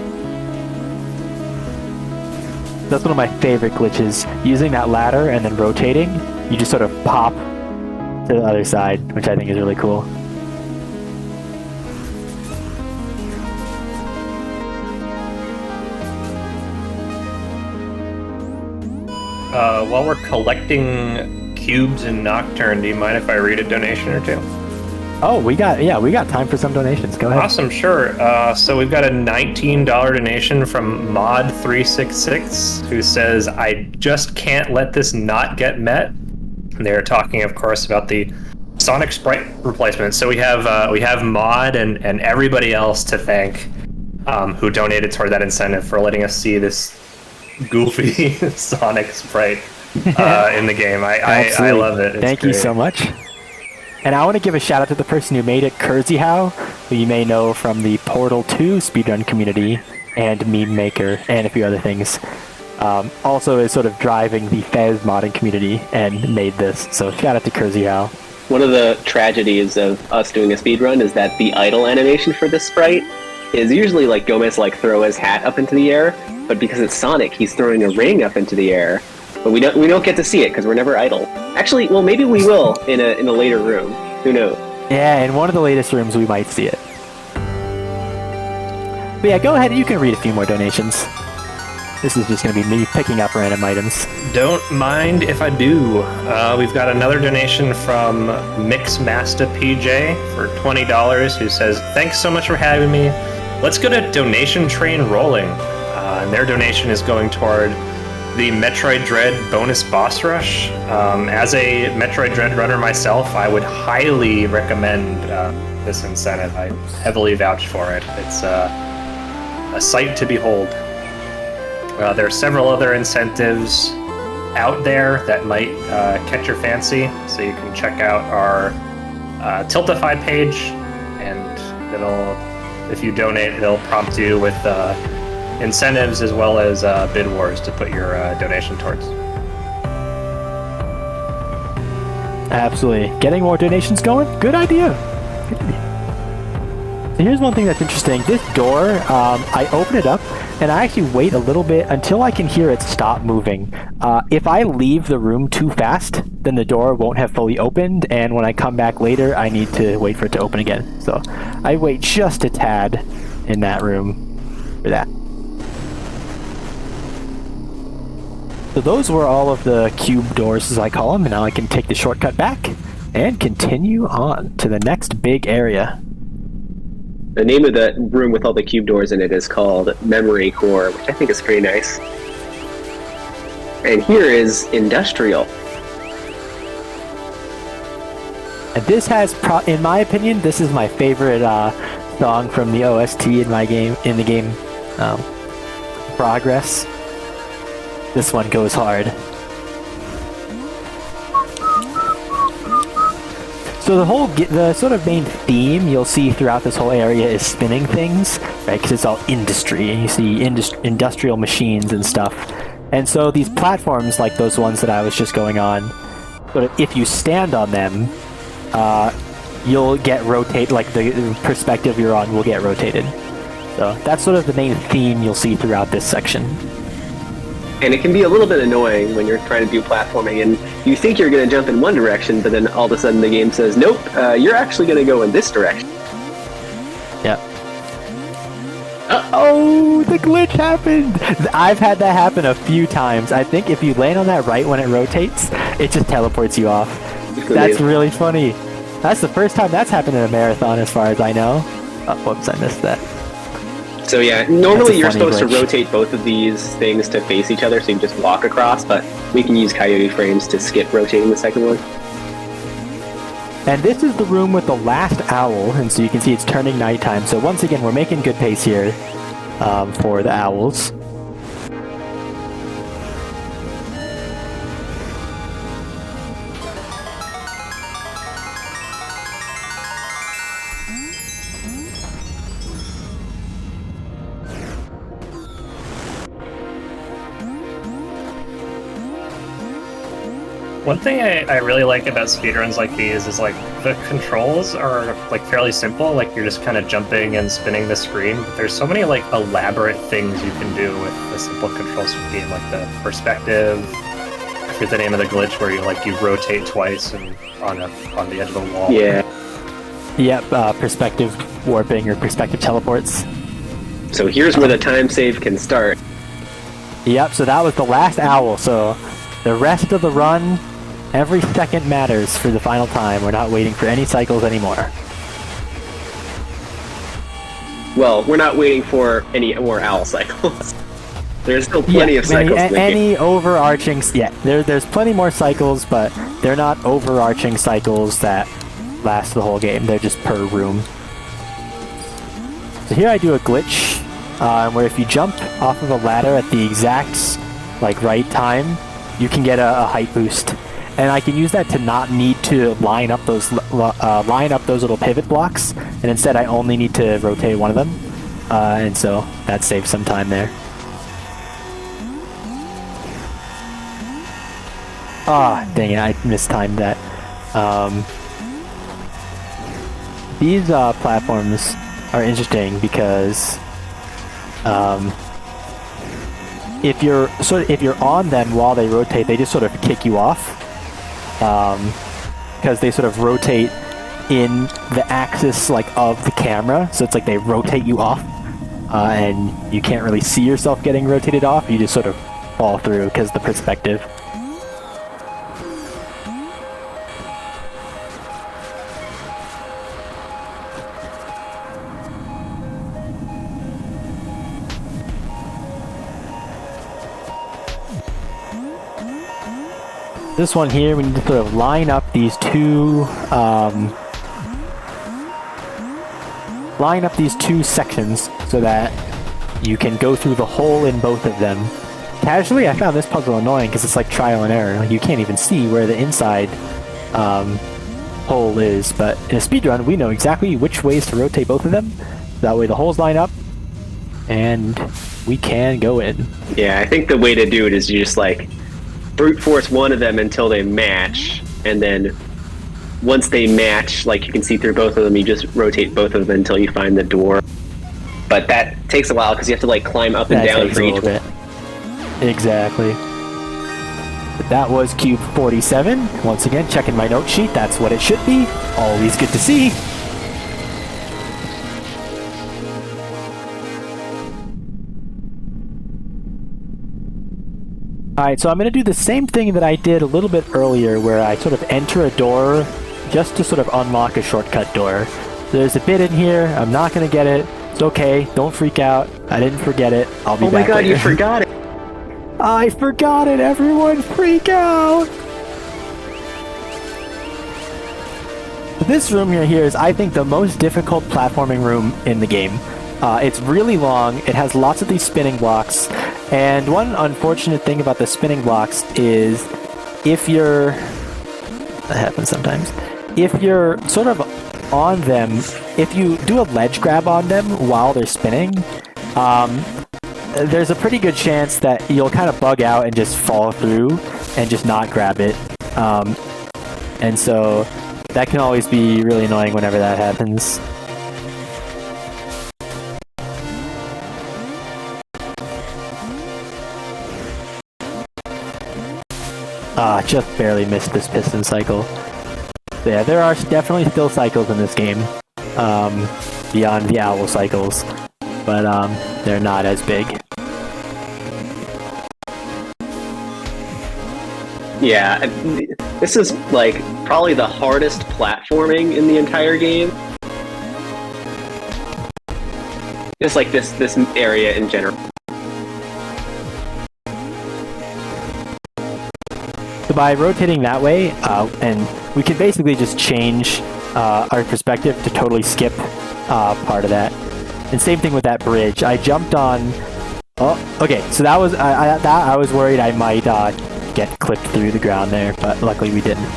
That's one of my favorite glitches. Using that ladder and then rotating, you just sort of pop to the other side, which I think is really cool. while we're collecting cubes in Nocturne, do you mind if I read a donation or two? Oh, we got time for some donations. Go ahead. Awesome, sure. So we've got a $19 donation from Mod366 who says, "I just can't let this not get met." And they're talking, of course, about the Sonic sprite replacement. So we have Mod and everybody else to thank who donated toward that incentive for letting us see this goofy Sonic sprite in the game. I love it. It's Thank great. you so much. And I want to give a shout out to the person who made it, Kurzihau, who you may know from the Portal 2 speedrun community and Meme Maker and a few other things. Also is sort of driving the FEZ modding community and made this. So shout out to Kurzihau. One of the tragedies of us doing a speedrun is that the idle animation for this sprite is usually like Gomez throw his hat up into the air, but because it's Sonic, he's throwing a ring up into the air. But we don't get to see it because we're never idle. Actually, well, maybe we will in a later room. Who knows? Yeah, in one of the latest rooms we might see it. But yeah, go ahead. You can read a few more donations. This is just going to be me picking up random items. Don't mind if I do. We've got another donation from Mixmaster PJ for $20 who says, "Thanks so much for having me. Let's get a donation train rolling." And their donation is going toward the Metroid Dread bonus boss rush. As a Metroid Dread runner myself, I would highly recommend this incentive. I heavily vouch for it. It's a sight to behold. There are several other incentives out there that might catch your fancy, so you can check out our Tiltify page, and if you donate, it'll prompt you with incentives as well as bid wars to put your donation towards. Absolutely. Getting more donations going? Good idea. Good idea. So here's one thing that's interesting. This door, I open it up, and I actually wait a little bit until I can hear it stop moving. If I leave the room too fast, then the door won't have fully opened, and when I come back later, I need to wait for it to open again. So I wait just a tad in that room for that. So those were all of the cube doors, as I call them, and now I can take the shortcut back and continue on to the next big area. The name of the room with all the cube doors in it is called Memory Core, which I think is pretty nice. And here is Industrial. And this has, in my opinion, this is my favorite song from the OST in the game Progress. This one goes hard. So the sort of main theme you'll see throughout this whole area is spinning things, right? Because it's all industry, and you see industrial machines and stuff. And so these platforms, like those ones that I was just going on, sort of if you stand on them, you'll get rotate, like the perspective you're on will get rotated. So that's sort of the main theme you'll see throughout this section. And it can be a little bit annoying when you're trying to do platforming and you think you're going to jump in one direction, but then all of a sudden the game says, nope, you're actually going to go in this direction. Yeah. Oh, the glitch happened! I've had that happen a few times. I think if you land on that right when it rotates, it just teleports you off. That's really funny. That's the first time that's happened in a marathon as far as I know. Oh, whoops, I missed that. So yeah, normally you're supposed glitch to rotate both of these things to face each other so you can just walk across, but we can use Coyote frames to skip rotating the second one. And this is the room with the last owl, and so you can see it's turning nighttime. So once again, we're making good pace here for the owls. One thing I really like about speedruns like these is like the controls are like fairly simple, like you're just kind of jumping and spinning the screen, but there's so many like elaborate things you can do with a simple control scheme, like the perspective, I forget the name of the glitch where you rotate twice and on the edge of the wall. Yeah. Yep, perspective warping or perspective teleports. So here's where the time save can start. Yep, so that was the last owl, so the rest of the run, every second matters for the final time. We're not waiting for any cycles anymore. Well, we're not waiting for any more owl cycles. There's still plenty of cycles. Any overarching... Yeah, there's plenty more cycles, but they're not overarching cycles that last the whole game. They're just per room. So here I do a glitch, where if you jump off of a ladder at the exact right time, you can get a height boost. And I can use that to not need to line up those little pivot blocks, and instead I only need to rotate one of them, and so that saves some time there. Ah, dang it, I mistimed that. These platforms are interesting because if you're on them while they rotate, they just sort of kick you off. Because they sort of rotate in the axis of the camera, so it's like they rotate you off, and you can't really see yourself getting rotated off. You just sort of fall through because of the perspective. This one here, we need to sort of line up these two sections so that you can go through the hole in both of them. Casually, I found this puzzle annoying because it's like trial and error. You can't even see where the inside hole is, but in a speedrun, we know exactly which ways to rotate both of them. That way the holes line up, and we can go in. Yeah, I think the way to do it is you just brute force one of them until they match, and then once they match, you can see through both of them, you just rotate both of them until you find the door. But that takes a while because you have to climb up and down for each bit. Exactly. But that was cube 47. Once again, checking my note sheet, that's what it should be. Always good to see. Alright, so I'm going to do the same thing that I did a little bit earlier, where I sort of enter a door just to sort of unlock a shortcut door. There's a bit in here, I'm not going to get it. It's okay, don't freak out. I didn't forget it. I'll be back later. Oh my god, you forgot it! I forgot it! Everyone freak out! This room here is, I think, the most difficult platforming room in the game. It's really long, it has lots of these spinning blocks, and one unfortunate thing about the spinning blocks is if you're... that happens sometimes. If you're sort of on them, if you do a ledge grab on them while they're spinning, there's a pretty good chance that you'll kind of bug out and just fall through and just not grab it. And so that can always be really annoying whenever that happens. Just barely missed this piston cycle. Yeah, there are definitely still cycles in this game, beyond the owl cycles, but they're not as big. Yeah, this is probably the hardest platforming in the entire game. Just this area in general. So by rotating that way, and we can basically just change our perspective to totally skip part of that. And same thing with that bridge. I jumped on... Oh, okay, so that was... I was worried I might get clipped through the ground there, but luckily we didn't.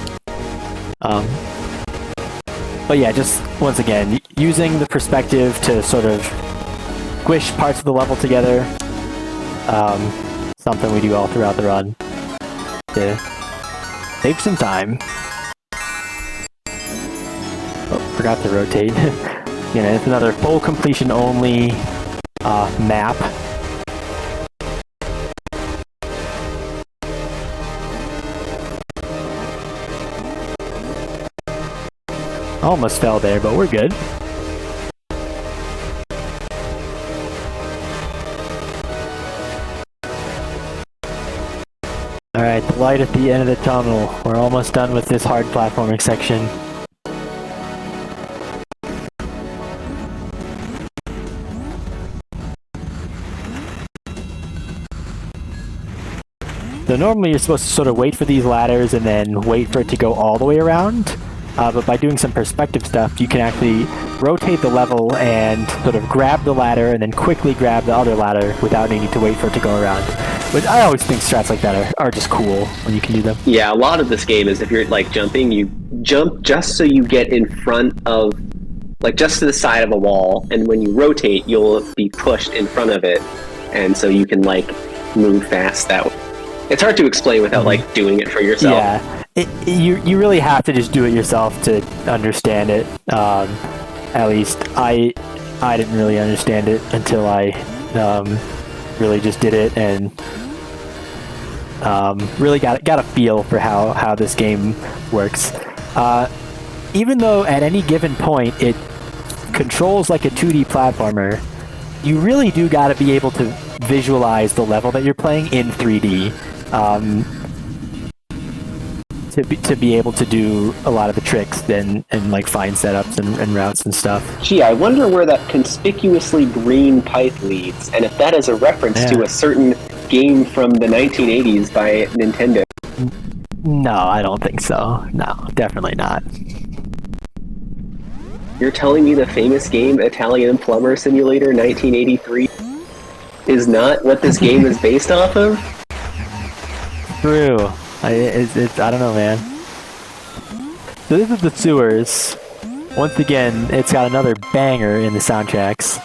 But yeah, just once again, using the perspective to sort of squish parts of the level together. Something we do all throughout the run. To save some time. Oh, forgot to rotate. You know, it's another full completion only map. Almost fell there, but we're good. Alright, the light at the end of the tunnel. We're almost done with this hard platforming section. So normally you're supposed to sort of wait for these ladders and then wait for it to go all the way around. But by doing some perspective stuff, you can actually rotate the level and sort of grab the ladder and then quickly grab the other ladder without needing to wait for it to go around. But I always think strats like that are just cool when you can do them. Yeah, a lot of this game is if you're like jumping, you jump just so you get in front of, like just to the side of a wall, and when you rotate, you'll be pushed in front of it, and so you can like move fast that way. It's hard to explain without like doing it for yourself. Yeah, you really have to just do it yourself to understand it. At least I didn't really understand it until I really just did it and really got a feel for how this game works. Even though at any given point it controls like a 2D platformer, you really do got to be able to visualize the level that you're playing in 3D. To be able to do a lot of the tricks and like find setups and routes and stuff. Gee, I wonder where that conspicuously green pipe leads, and if that is a reference to a certain game from the 1980s by Nintendo. No, I don't think so. No, definitely not. You're telling me the famous game Italian Plumber Simulator 1983 is not what this game is based off of? True. I don't know, man. So this is the sewers. Once again, it's got another banger in the soundtracks.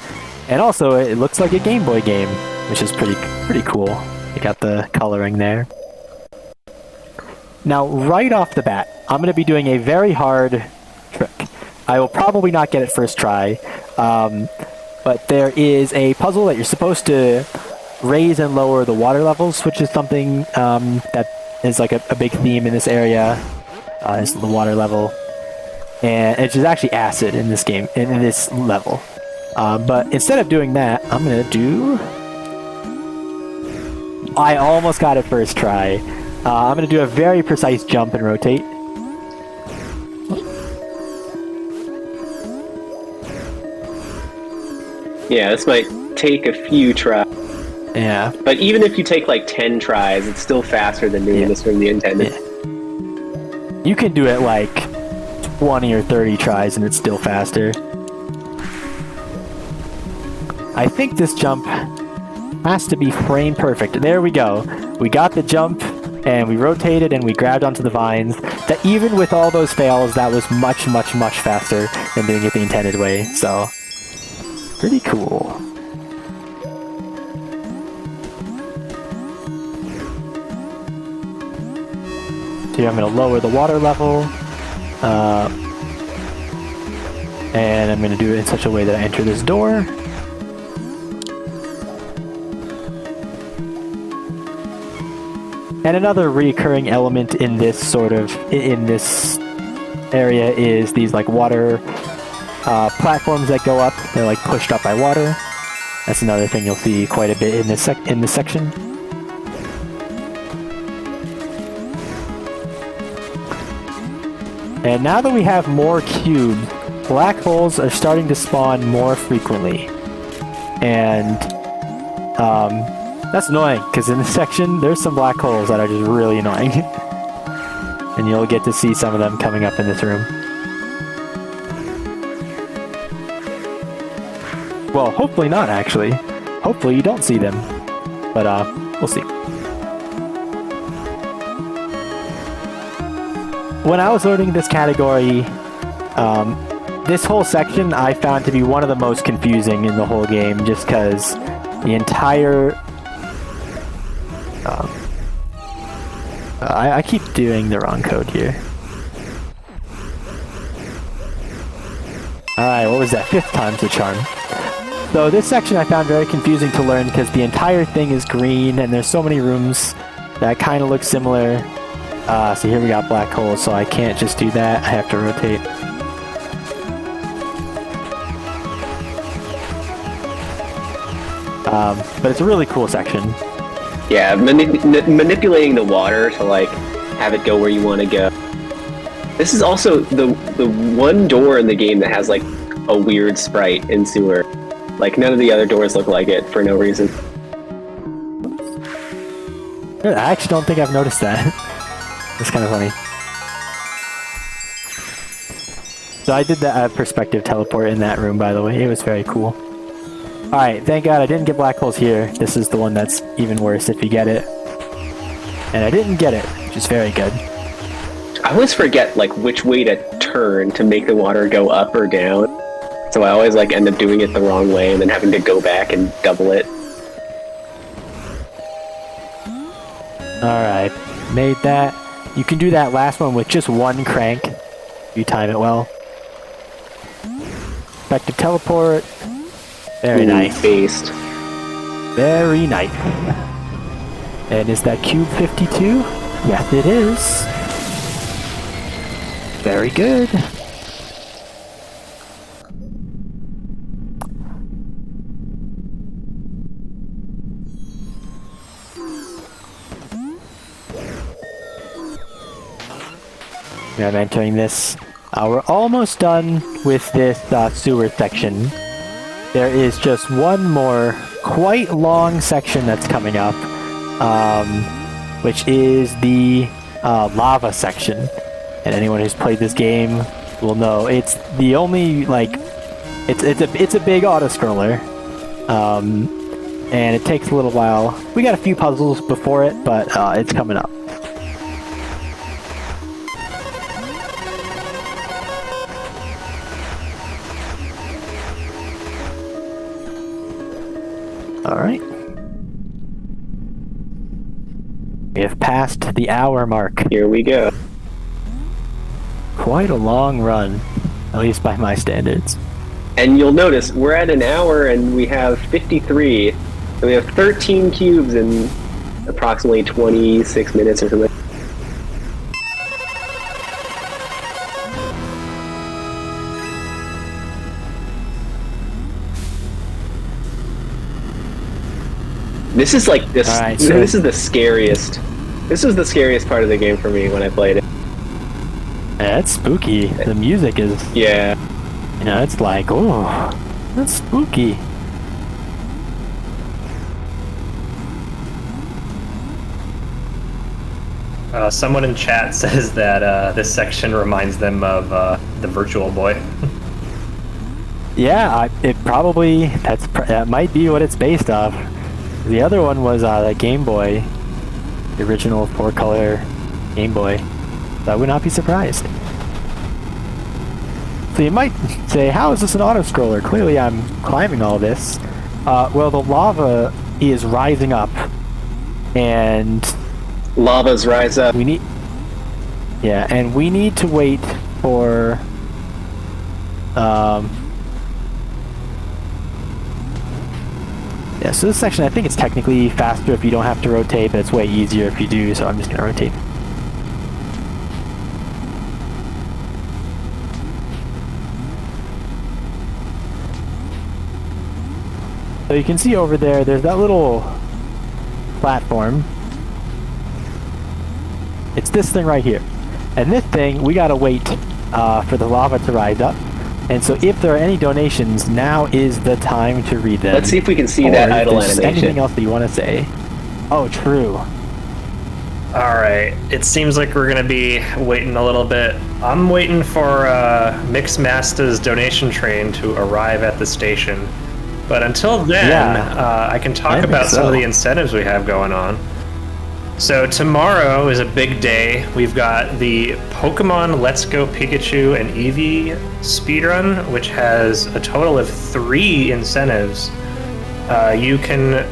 And also, it looks like a Game Boy game, which is pretty cool. You got the coloring there. Now, right off the bat, I'm going to be doing a very hard trick. I will probably not get it first try, but there is a puzzle that you're supposed to raise and lower the water levels, which is something that is like a big theme in this area, is the water level. And it's just actually acid in this game, in this level. But instead of doing that, I'm going to do... I almost got it first try. I'm going to do a very precise jump and rotate. Yeah, this might take a few tries. Yeah. But even if you take like 10 tries, it's still faster than doing this from the intended. Yeah. You can do it like 20 or 30 tries and it's still faster. I think this jump has to be frame perfect. There we go. We got the jump and we rotated and we grabbed onto the vines. That even with all those fails, that was much, much, much faster than doing it the intended way. So, pretty cool. So here I'm going to lower the water level. And I'm going to do it in such a way that I enter this door. And another recurring element in this this area is these like water platforms that go up. They're like pushed up by water. That's another thing you'll see quite a bit in this section. And now that we have more cubes, black holes are starting to spawn more frequently. And that's annoying, because in this section, there's some black holes that are just really annoying. And you'll get to see some of them coming up in this room. Well, hopefully not, actually. Hopefully you don't see them. But, we'll see. When I was learning this category, this whole section I found to be one of the most confusing in the whole game, just because the entire... I keep doing the wrong code here. Alright, what was that? 5th time's the charm. So this section I found very confusing to learn because the entire thing is green and there's so many rooms that kind of look similar. So here we got black holes, so I can't just do that. I have to rotate. But it's a really cool section. Yeah, manipulating the water to like have it go where you want to go. This is also the one door in the game that has like a weird sprite in sewer. Like none of the other doors look like it for no reason. I actually don't think I've noticed that. It's kind of funny. So I did that perspective teleport in that room, by the way. It was very cool. Alright, thank God I didn't get black holes here. This is the one that's even worse if you get it. And I didn't get it, which is very good. I always forget like which way to turn to make the water go up or down. So I always like end up doing it the wrong way and then having to go back and double it. Alright, made that. You can do that last one with just one crank. If you time it well. Effective teleport. Very nice. Based. Very nice. And is that cube 52? Yes, it is. Very good. I'm entering this. We're almost done with this sewer section. There is just one more quite long section that's coming up, which is the lava section. And anyone who's played this game will know it's the only it's a big auto scroller, and it takes a little while. We got a few puzzles before it, but it's coming up. Alright. We have passed the hour mark. Here we go. Quite a long run, at least by my standards. And you'll notice we're at an hour and we have 53. And we have 13 cubes in approximately 26 minutes or something. This is like this. Right, so this is the scariest. This was the scariest part of the game for me when I played it. yeah, it's spooky. The music is, Yeah. you know, it's like, oh, that's spooky. Someone in chat says that this section reminds them of the Virtual Boy. Yeah, it probably that might be what it's based off. The other one was the Game Boy, the original 4-color Game Boy. So I would not be surprised. So you might say, how is this an auto-scroller? Clearly I'm climbing all this. Well, the lava is rising up, and Lavas rise up. we need to wait for yeah, so this section, I think it's technically faster if you don't have to rotate, but it's way easier if you do, so I'm just gonna rotate. So you can see over there, there's that little platform. It's this thing right here. And this thing, we gotta wait for the lava to rise up. And so if there are any donations, now is the time to read them. Let's see if we can see Or that if idle there's animation. anything else that you want to say. Oh, true. Alright, it seems like we're gonna be waiting a little bit. I'm waiting for Mixmasta's donation train to arrive at the station. But until then, Yeah, I can talk I think about some of so. the incentives we have going on. So tomorrow is a big day. We've got the Pokemon Let's Go Pikachu and Eevee speedrun, which has a total of 3 incentives. You can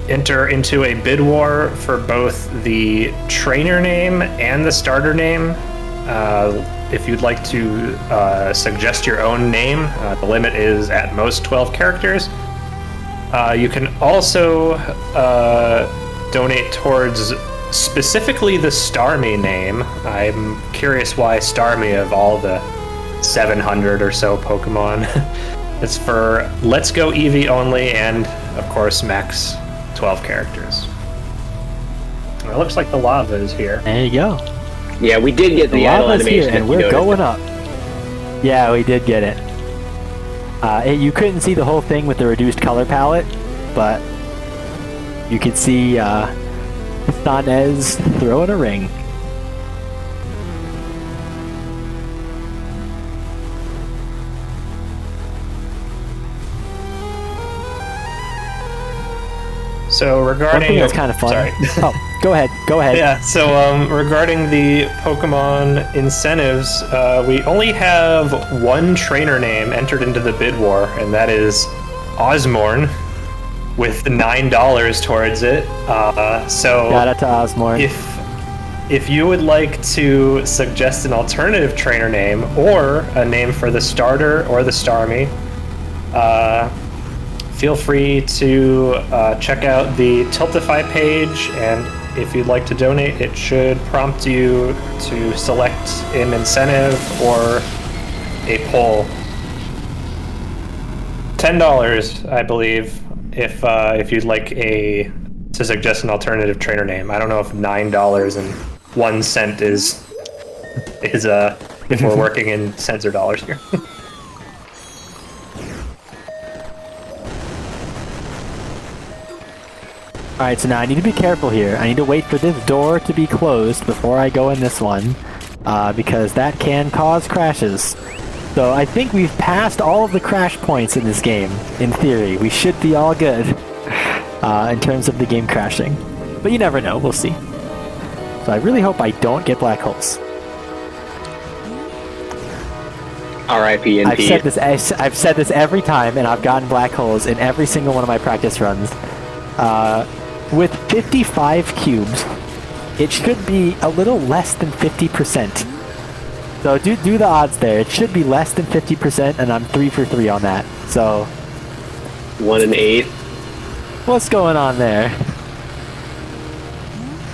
enter into a bid war for both the trainer name and the starter name. If you'd like to suggest your own name, the limit is at most 12 characters. You can also donate towards specifically the Starmie name. I'm curious why Starmie of all the 700 or so Pokemon. It's for Let's Go Eevee only, and of course max 12 characters. It looks like the lava is here. There you go. Yeah, we did get the idle lava's animation. here, and we're going up. Yeah, we did get it. You couldn't see the whole thing with the reduced color palette, but you could see Sanez throwing a ring. So regarding... One thing that's kind of fun. Sorry. Oh, go ahead. Go ahead. Yeah, so regarding the Pokemon incentives, we only have one trainer name entered into the bid war, and that is Osmorn, with $9 towards it. So shout out to Osmorn. If you would like to suggest an alternative trainer name or a name for the starter or the Starmie, feel free to check out the Tiltify page, and if you'd like to donate, it should prompt you to select an incentive or a poll. $10, I believe, if you'd like to suggest an alternative trainer name. I don't know if $9.01 is if we're working in cents or dollars here. Alright, so now I need to be careful here. I need to wait for this door to be closed before I go in this one, because that can cause crashes. So I think we've passed all of the crash points in this game, in theory. We should be all good in terms of the game crashing. But you never know, we'll see. So I really hope I don't get black holes. R.I.P. I've said this every time, and I've gotten black holes in every single one of my practice runs. With 55 cubes, it should be a little less than 50%. So do the odds there. It should be less than 50%, and I'm 3 for 3 on that. So 1 in 8. What's going on there?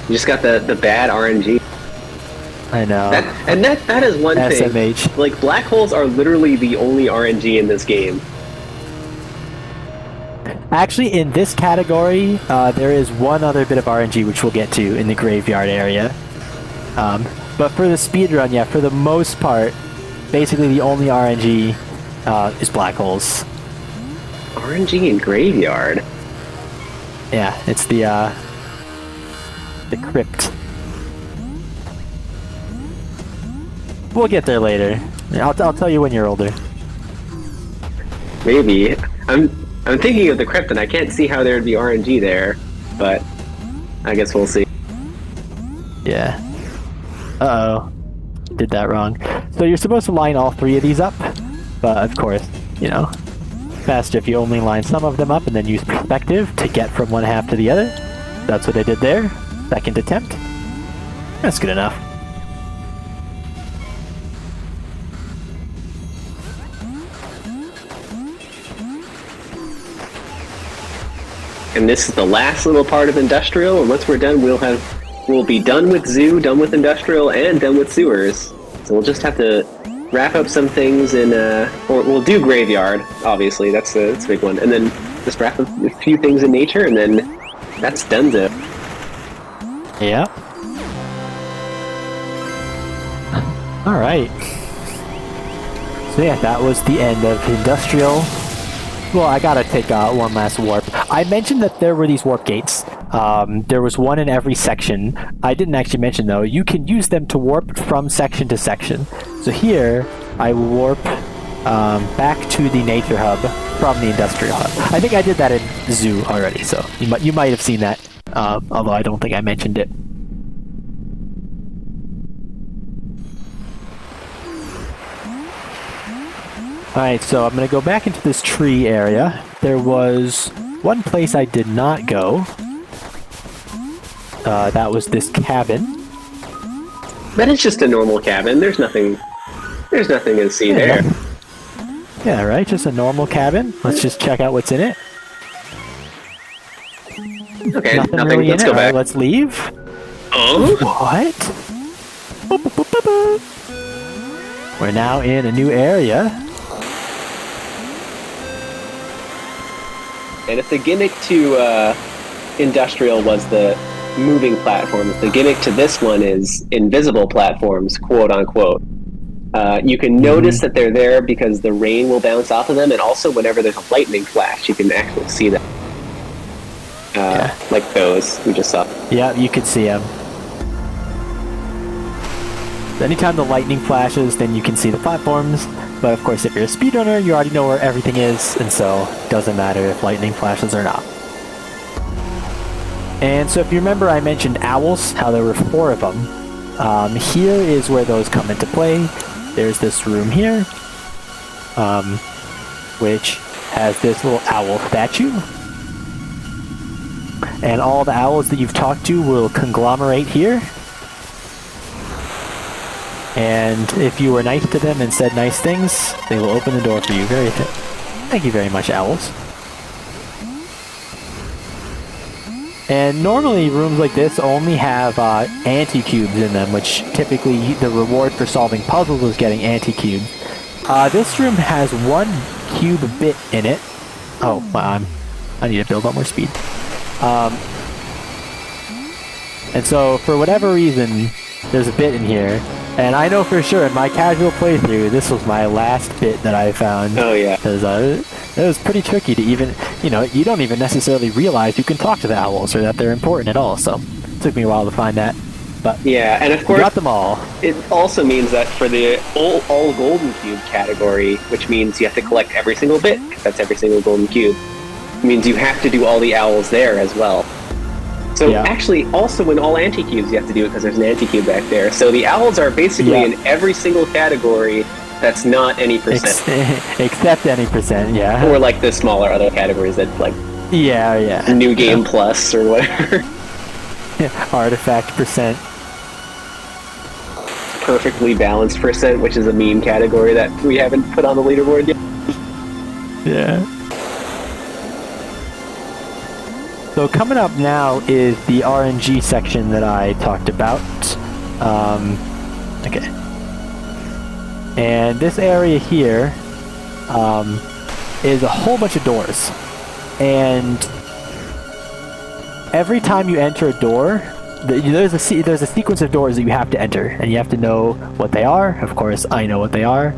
You just got the bad RNG. I know. That is one thing. SMH. Like, black holes are literally the only RNG in this game. Actually, in this category, there is one other bit of RNG which we'll get to in the graveyard area. But for the speedrun, yeah, for the most part, basically the only RNG is black holes. RNG in graveyard? Yeah, it's the crypt. We'll get there later. I'll tell you when you're older. Maybe. I'm thinking of the crypt, and I can't see how there'd be RNG there, but I guess we'll see. Yeah. Uh-oh. Did that wrong. So you're supposed to line all 3 of these up, but of course, you know, faster if you only line some of them up and then use perspective to get from one half to the other. That's what I did there. Second attempt. That's good enough. And this is the last little part of industrial, and once we're done, we'll be done with zoo, done with industrial, and done with sewers. So we'll just have to wrap up some things in, or we'll do graveyard, obviously, that's a big one, and then just wrap up a few things in nature, and then that's donezo. Yeah. Alright. So yeah, that was the end of industrial. Well, I gotta take one last warp. I mentioned that there were these warp gates. There was one in every section. I didn't actually mention, though, you can use them to warp from section to section. So here, I warp back to the nature hub from the industrial hub. I think I did that in zoo already, so you might have seen that, although I don't think I mentioned it. Alright, so I'm going to go back into this tree area. There was one place I did not go. That was this cabin. But it's just a normal cabin. There's nothing to see there. Yeah, right? Just a normal cabin. Let's just check out what's in it. Okay, nothing nothing. really Let's in go it. back. Right, let's leave. Oh? What? We're now in a new area. And if the gimmick to industrial was the moving platforms. The gimmick to this one is invisible platforms, quote unquote. You can notice that they're there because the rain will bounce off of them, and also whenever there's a lightning flash, you can actually see them. Like those we just saw. Yeah, you can see them. Anytime the lightning flashes, then you can see the platforms. But of course, if you're a speedrunner, you already know where everything is, and so it doesn't matter if lightning flashes or not. And so if you remember, I mentioned owls, how there were 4 of them. Here is where those come into play. There's this room here, which has this little owl statue. And all the owls that you've talked to will conglomerate here. And if you were nice to them and said nice things, they will open the door for you. Thank you very much, owls. And normally rooms like this only have anti-cubes in them, which typically the reward for solving puzzles is getting anti-cubes. This room has 1 cube bit in it. Oh, I need to build up more speed. And so for whatever reason, there's a bit in here. And I know for sure in my casual playthrough, this was my last bit that I found. Oh, yeah. Because it was pretty tricky to even, you don't even necessarily realize you can talk to the owls or that they're important at all. So it took me a while to find that. But yeah, and of course, got them all. It also means that for the all golden cube category, which means you have to collect every single bit, because that's every single golden cube, it means you have to do all the owls there as well. So actually, also in all anti-cubes, you have to do it because there's an anti-cube back there. So the owls are basically in every single category that's not any percent. Except any percent, yeah. Or like the smaller other categories that like... Yeah. New Game Plus or whatever. Artifact percent. Perfectly balanced percent, which is a meme category that we haven't put on the leaderboard yet. Yeah. So coming up now is the RNG section that I talked about. Okay. And this area here is a whole bunch of doors. And every time you enter a door, there's a sequence of doors that you have to enter, and you have to know what they are. Of course, I know what they are.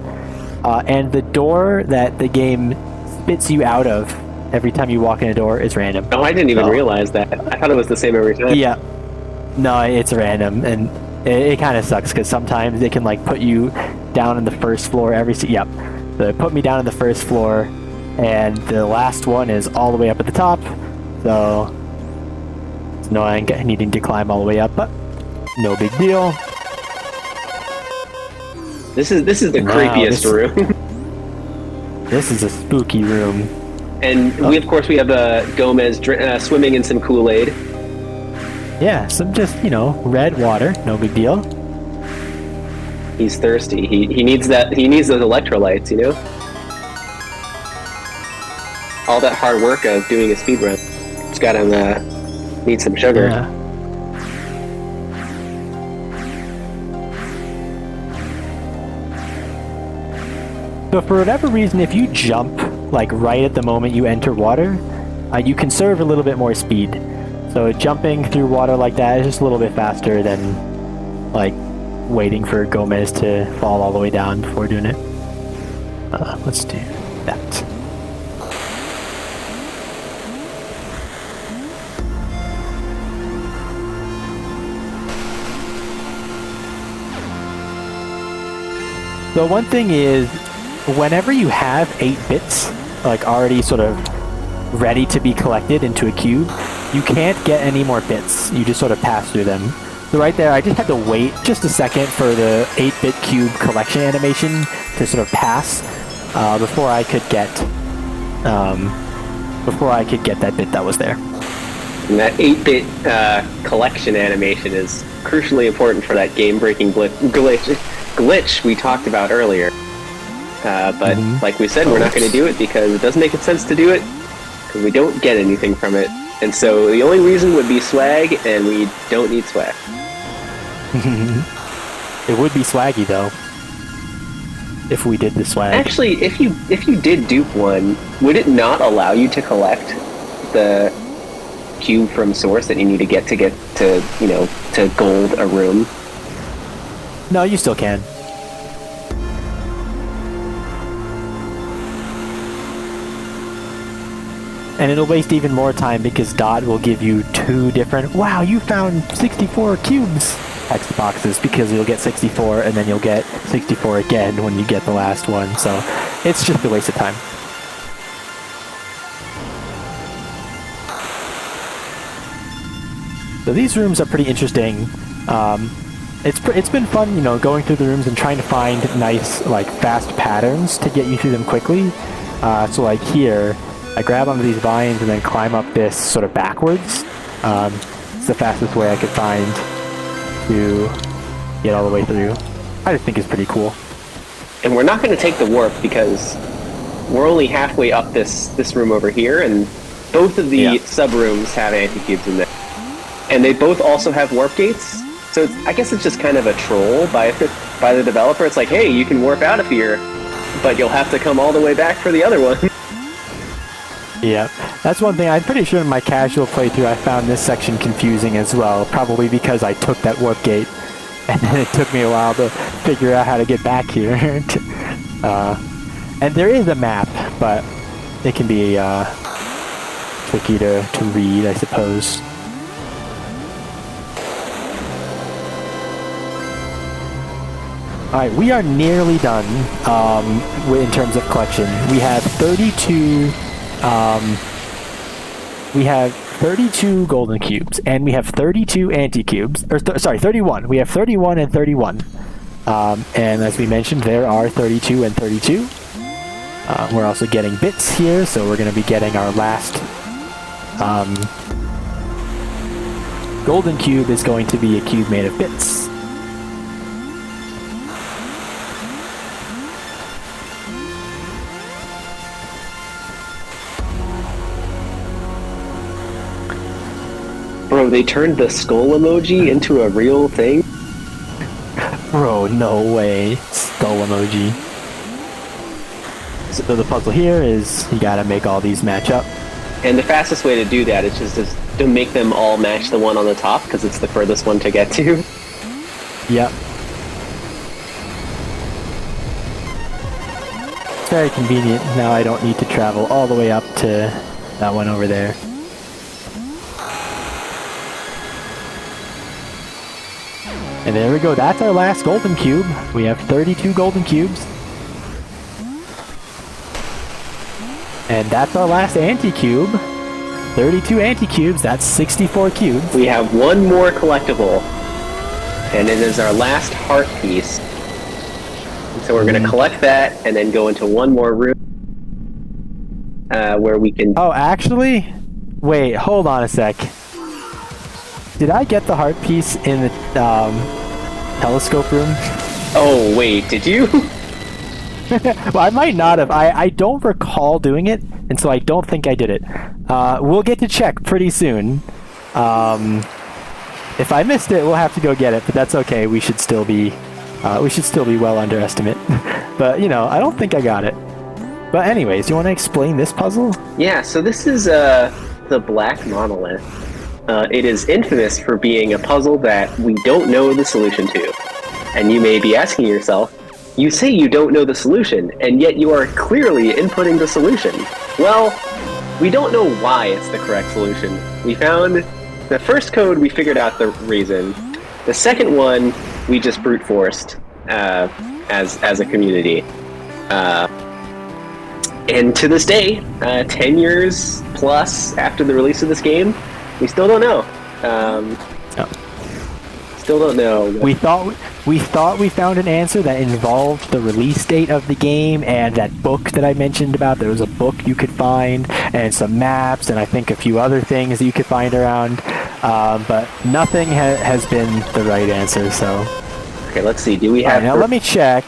And the door that the game spits you out of every time you walk in a door is random. Oh, I didn't even realize that. I thought it was the same every time. Yeah. No, it's random, and it kind of sucks because sometimes they can like put you down on the first floor Yep. They put me down on the first floor, and the last one is all the way up at the top. So it's annoying needing to climb all the way up, but no big deal. This is the creepiest room. This is a spooky room. And we have Gomez swimming in some Kool-Aid. Yeah, some just, red water, no big deal. He's thirsty. He needs that. He needs those electrolytes, All that hard work of doing a speed run. It's got him need some sugar. Yeah. So for whatever reason, if you jump like right at the moment you enter water, you conserve a little bit more speed. So jumping through water like that is just a little bit faster than like waiting for Gomez to fall all the way down before doing it. Let's do that. So one thing is, whenever you have 8 bits, like already sort of ready to be collected into a cube, you can't get any more bits. You just sort of pass through them. So right there, I just had to wait just a second for the 8-bit cube collection animation to sort of pass before I could get that bit that was there. And that 8-bit collection animation is crucially important for that game-breaking glitch we talked about earlier. But like we said, we're not going to do it because it doesn't make sense to do it because we don't get anything from it. And so the only reason would be swag, and we don't need swag. It would be swaggy though if we did the swag. Actually, if you did dupe one, would it not allow you to collect the cube from source that you need to get to you know, to gold a room? No, you still can. And it'll waste even more time because Dot will give you 2 different, wow, you found 64 cubes text boxes, because you'll get 64 and then you'll get 64 again when you get the last one. So it's just a waste of time. So these rooms are pretty interesting. It's been fun, you know, going through the rooms and trying to find nice, like, fast patterns to get you through them quickly. So like here, I grab onto these vines and then climb up this sort of backwards. It's the fastest way I could find to get all the way through. I just think it's pretty cool. And we're not going to take the warp because we're only halfway up this room over here, and both of the sub-rooms have anti-cubes in there. And they both also have warp gates, so I guess it's just kind of a troll by the developer. It's like, hey, you can warp out of here, but you'll have to come all the way back for the other one. Yeah, that's one thing. I'm pretty sure in my casual playthrough I found this section confusing as well, probably because I took that warp gate, and then it took me a while to figure out how to get back here. And there is a map, but it can be tricky to read, I suppose. Alright, we are nearly done in terms of collection. We have 32 golden cubes, and we have 32 anti-cubes, or sorry, 31. We have 31 and 31. And as we mentioned, there are 32 and 32. We're also getting bits here, so we're going to be getting our last golden cube is going to be a cube made of bits. Bro, they turned the skull emoji into a real thing? Bro, no way. Skull emoji. So the puzzle here is you gotta make all these match up. And the fastest way to do that is just to make them all match the one on the top, because it's the furthest one to get to. Yep. It's very convenient. Now I don't need to travel all the way up to that one over there. And there we go. That's our last golden cube. We have 32 golden cubes. And that's our last anti-cube. 32 anti-cubes. That's 64 cubes. We have one more collectible, and it is our last heart piece. And so we're going to collect that and then go into one more room where we can... Oh, actually? Wait, hold on a sec. Did I get the heart piece in the telescope room? Oh, wait, did you? Well, I might not have. I don't recall doing it, and so I don't think I did it. We'll get to check pretty soon. If I missed it, we'll have to go get it, but that's okay. We should still be well under estimate. But, you know, I don't think I got it. But anyways, you want to explain this puzzle? Yeah, so this is the Black Monolith. It is infamous for being a puzzle that we don't know the solution to. And you may be asking yourself, you say you don't know the solution, and yet you are clearly inputting the solution. Well, we don't know why it's the correct solution. We found the first code, we figured out the reason. The second one, we just brute forced as a community. And to this day, 10 years plus after the release of this game, we still don't know. Still don't know. We thought we found an answer that involved the release date of the game and that book that I mentioned about. There was a book you could find and some maps and I think a few other things that you could find around. But nothing has been the right answer. So okay, let's see. Do we have? Right, now let me check.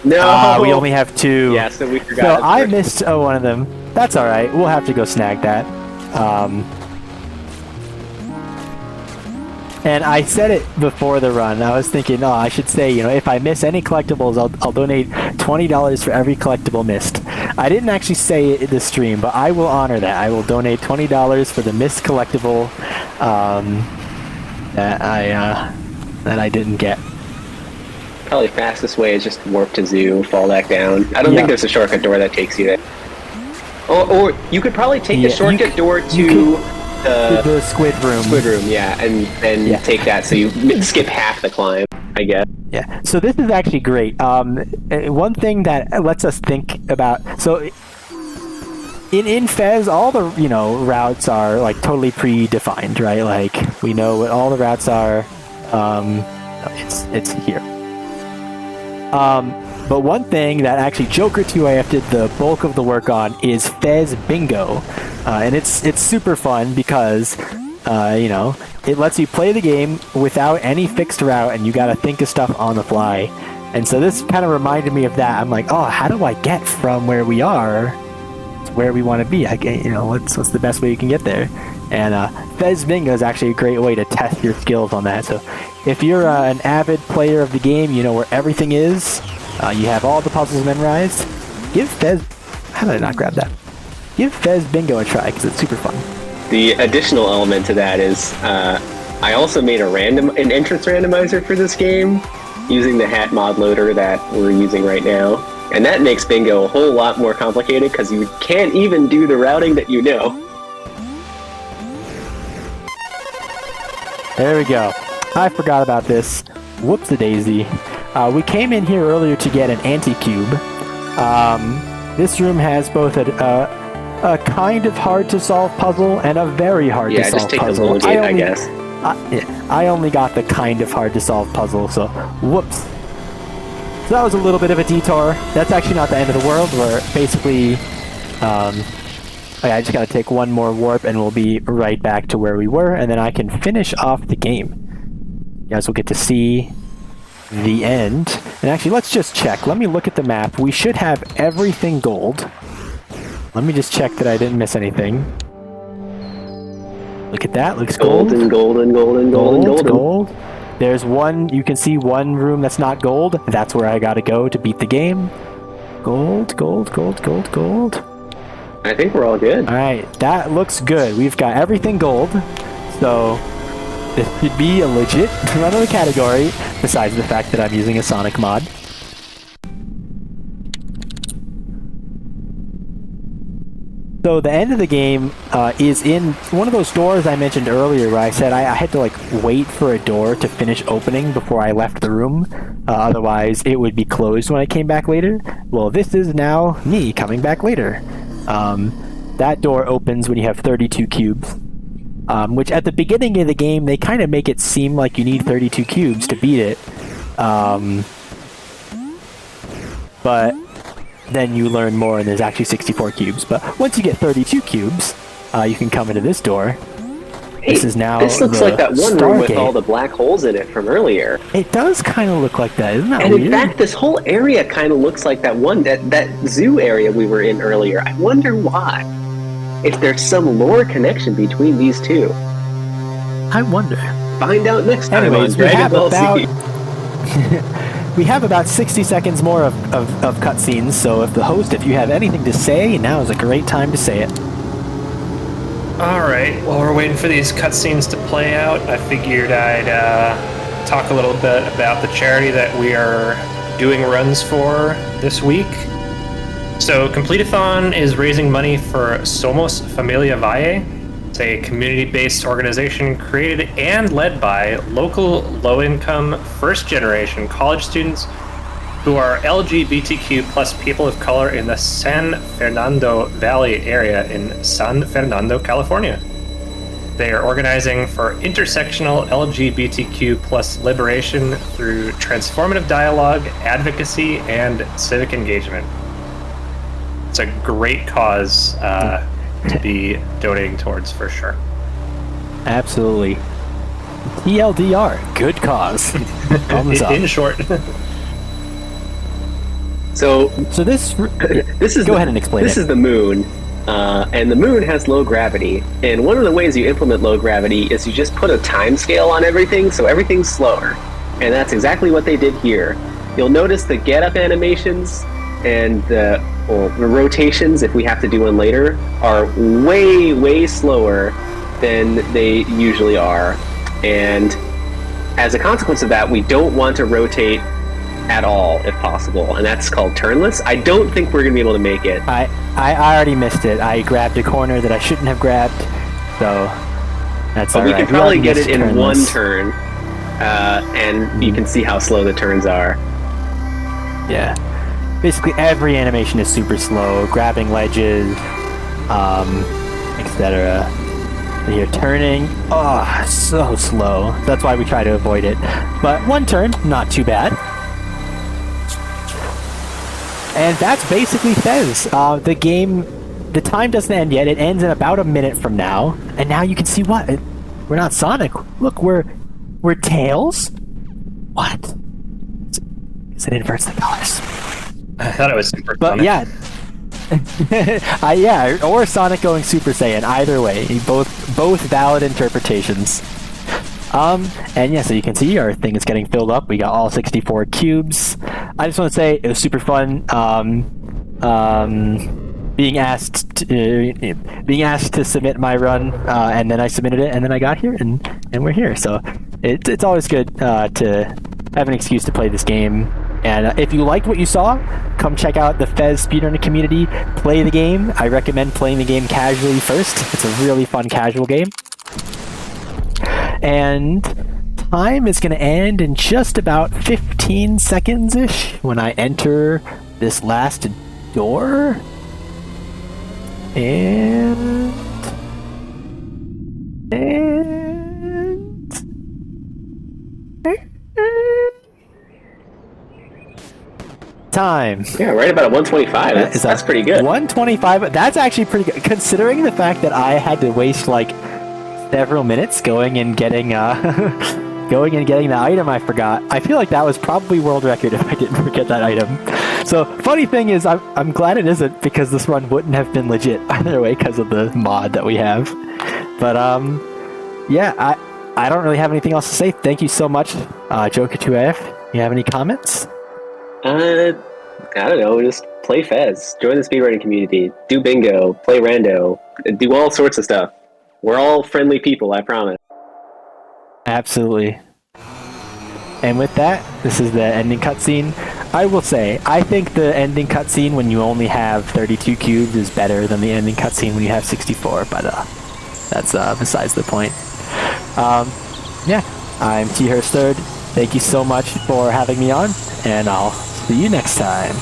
No, we only have 2. Yeah, so we forgot. So I missed one of them. That's all right. We'll have to go snag that. And I said it before the run. I was thinking, I should say, you know, if I miss any collectibles, I'll donate $20 for every collectible missed. I didn't actually say it in the stream, but I will honor that. I will donate $20 for the missed collectible that I didn't get. Probably fastest way is just warp to zoo, fall back down. I don't think there's a shortcut door that takes you there. Or you could probably take the shortcut door to the squid room. Squid room, yeah, and then take that, so you skip half the climb, I guess. Yeah. So this is actually great. One thing that lets us think about. So in FEZ, all the routes are like totally predefined, right? Like we know what all the routes are. It's here. But one thing that actually Jokertyf did the bulk of the work on is FEZ Bingo, and it's super fun because it lets you play the game without any fixed route, and you got to think of stuff on the fly. And so this kind of reminded me of that. I'm like, oh, how do I get from where we are to where we want to be? What's the best way you can get there? And FEZ Bingo is actually a great way to test your skills on that. So if you're an avid player of the game, you know where everything is. You have all the puzzles memorized. Give FEZ... How did I not grab that? Give FEZ Bingo a try, because it's super fun. The additional element to that is I also made an entrance randomizer for this game using the hat mod loader that we're using right now. And that makes Bingo a whole lot more complicated because you can't even do the routing that you know. There we go. I forgot about this. Whoops-a-daisy. We came in here earlier to get an anti-cube. This room has both a kind of hard-to-solve puzzle and a very hard-to-solve puzzle. Yeah, just take the little gate, I guess. I only got the kind of hard-to-solve puzzle, so whoops. So that was a little bit of a detour. That's actually not the end of the world. We're basically... I just gotta take one more warp and we'll be right back to where we were, and then I can finish off the game. You guys will get to see the end. And actually, let's just check. Let me look at the map. We should have everything gold. Let me just check that I didn't miss anything. Look at that. Looks gold. Gold. There's one. You can see one room that's not gold. That's where I gotta go to beat the game. Gold. I think we're all good. Alright, that looks good. We've got everything gold. So this should be a legit run of the category, besides the fact that I'm using a Sonic mod. So the end of the game is in one of those doors I mentioned earlier where I said I had to wait for a door to finish opening before I left the room. Otherwise it would be closed when I came back later. Well, this is now me coming back later. That door opens when you have 32 cubes, which at the beginning of the game, they kind of make it seem like you need 32 cubes to beat it. But then you learn more and there's actually 64 cubes. But once you get 32 cubes, you can come into this door. Hey, this looks like that one room with all the black holes in it from earlier. It does kind of look like that, isn't that weird? And in fact, this whole area kind of looks like that zoo area we were in earlier. I wonder why. If there's some lore connection between these two. I wonder. Find out next time. Anyways, we have about 60 seconds more of cutscenes, so if you have anything to say, now is a great time to say it. Alright, while we're waiting for these cutscenes to play out, I figured I'd talk a little bit about the charity that we are doing runs for this week. So, Completithon is raising money for Somos Familia Valle. It's a community-based organization created and led by local low-income, first-generation college students who are LGBTQ plus people of color in the San Fernando Valley area in San Fernando, California. They are organizing for intersectional LGBTQ plus liberation through transformative dialogue, advocacy, and civic engagement. It's a great cause to be donating towards, for sure. Absolutely. TLDR, good cause. In short. So this is go ahead and explain. This is the moon, and the moon has low gravity. And one of the ways you implement low gravity is you just put a time scale on everything, so everything's slower. And that's exactly what they did here. You'll notice the get-up animations and the rotations, if we have to do one later, are way slower than they usually are. And as a consequence of that, we don't want to rotate at all if possible, and that's called turnless. I don't think we're going to be able to make it. I already missed it. I grabbed a corner that I shouldn't have grabbed, so that's all right. But we can probably get it in turnless. one turn, and you can see how slow the turns are. Yeah. Basically, every animation is super slow. Grabbing ledges, etc. And you're turning. Oh, so slow. That's why we try to avoid it. But one turn, not too bad. And that's basically FEZ. The game, the time doesn't end yet. It ends in about a minute from now. And now you can see what? We're not Sonic. Look, we're Tails? What? It inverts the colors. I thought it was Super But Sonic. yeah. Yeah, or Sonic going Super Saiyan. Either way, both valid interpretations. And yeah, so you can see our thing is getting filled up. We got all 64 cubes. I just want to say it was super fun. Being asked to submit my run, and then I submitted it, and then I got here, and we're here. So it's always good to have an excuse to play this game. And if you liked what you saw, come check out the FEZ speedrunner community. Play the game. I recommend playing the game casually first. It's a really fun casual game. And time is going to end in just about 15 seconds-ish when I enter this last door. And time. Yeah, right about at 125. That's pretty good. 125. That's actually pretty good, considering the fact that I had to waste like several minutes going and getting the item I forgot. I feel like that was probably world record if I didn't forget that item. So funny thing is, I'm glad it isn't, because this run wouldn't have been legit either way because of the mod that we have. But yeah, I don't really have anything else to say. Thank you so much, Jokertyf. You have any comments? I don't know. Just play FEZ. Join the speedrunning community. Do bingo. Play rando. Do all sorts of stuff. We're all friendly people, I promise. Absolutely. And with that, this is the ending cutscene. I will say, I think the ending cutscene when you only have 32 cubes is better than the ending cutscene when you have 64, but that's besides the point. Yeah, I'm T-Hurst3rd. Thank you so much for having me on, and I'll see you next time.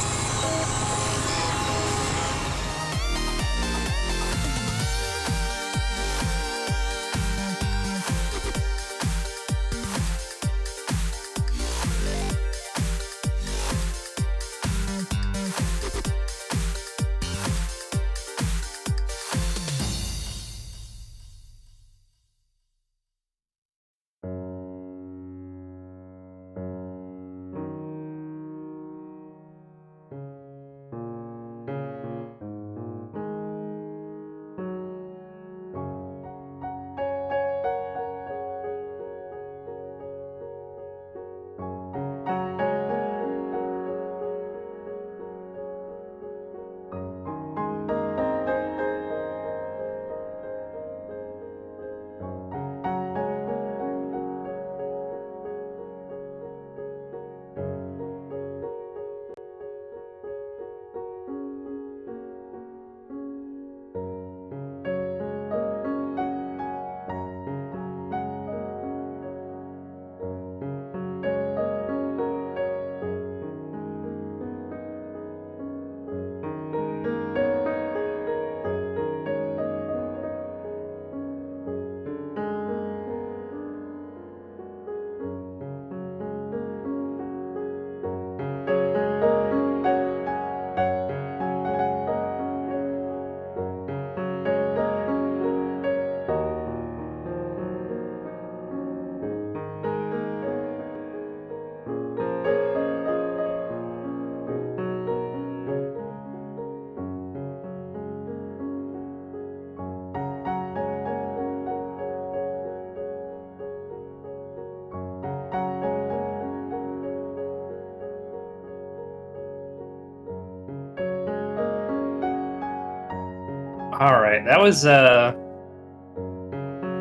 All right, that was a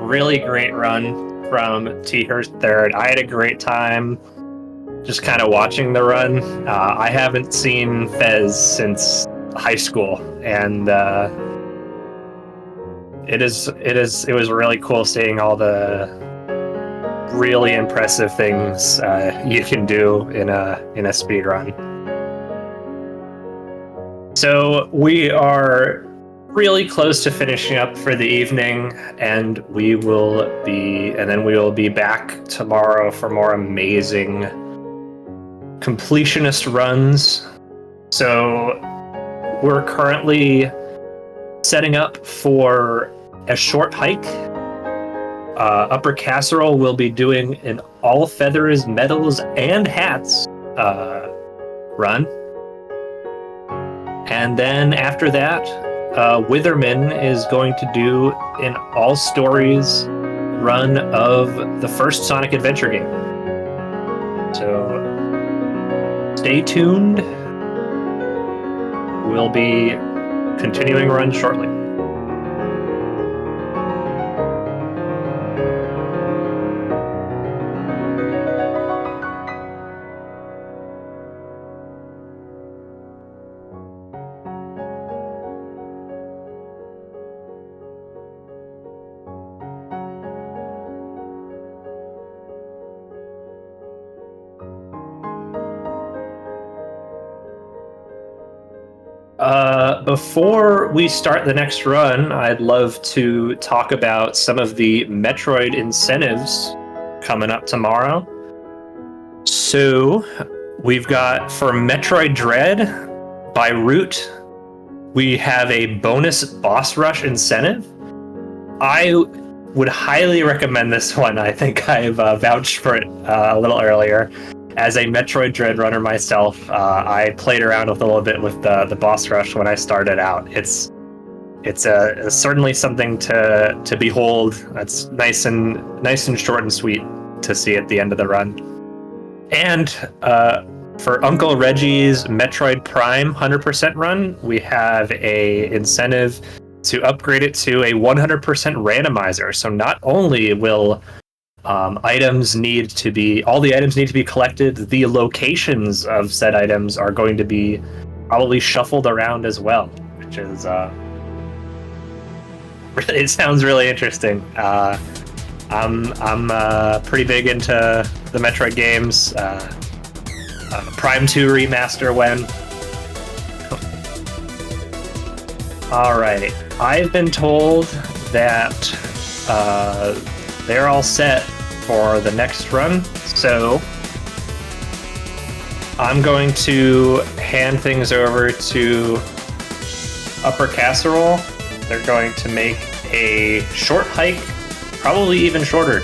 really great run from T. Hurst Third. I had a great time just kind of watching the run. I haven't seen FEZ since high school, and it was really cool seeing all the really impressive things you can do in a speed run. So we are really close to finishing up for the evening, and we will be back tomorrow for more amazing completionist runs. So we're currently setting up for a short hike. Upper Casserole will be doing an all feathers, medals, and hats run. And then after that, Witherman is going to do an all stories run of the first Sonic Adventure game. So stay tuned. We'll be continuing run shortly. Before we start the next run, I'd love to talk about some of the Metroid incentives coming up tomorrow. So, we've got for Metroid Dread by Root, we have a bonus boss rush incentive. I would highly recommend this one. I think I've vouched for it a little earlier. As a Metroid Dread runner myself, I played around with a little bit with the boss rush when I started out. It's certainly something to behold. That's nice and short and sweet to see at the end of the run. And for Uncle Reggie's Metroid Prime 100% run, we have a incentive to upgrade it to a 100% randomizer. So not only will all the items need to be collected, the locations of said items are going to be probably shuffled around as well, which is it sounds really interesting. I'm pretty big into the Metroid games. Prime 2 remaster when. Alright, I've been told that they're all set for the next run, so I'm going to hand things over to Upper Casserole. They're going to make a short hike, probably even shorter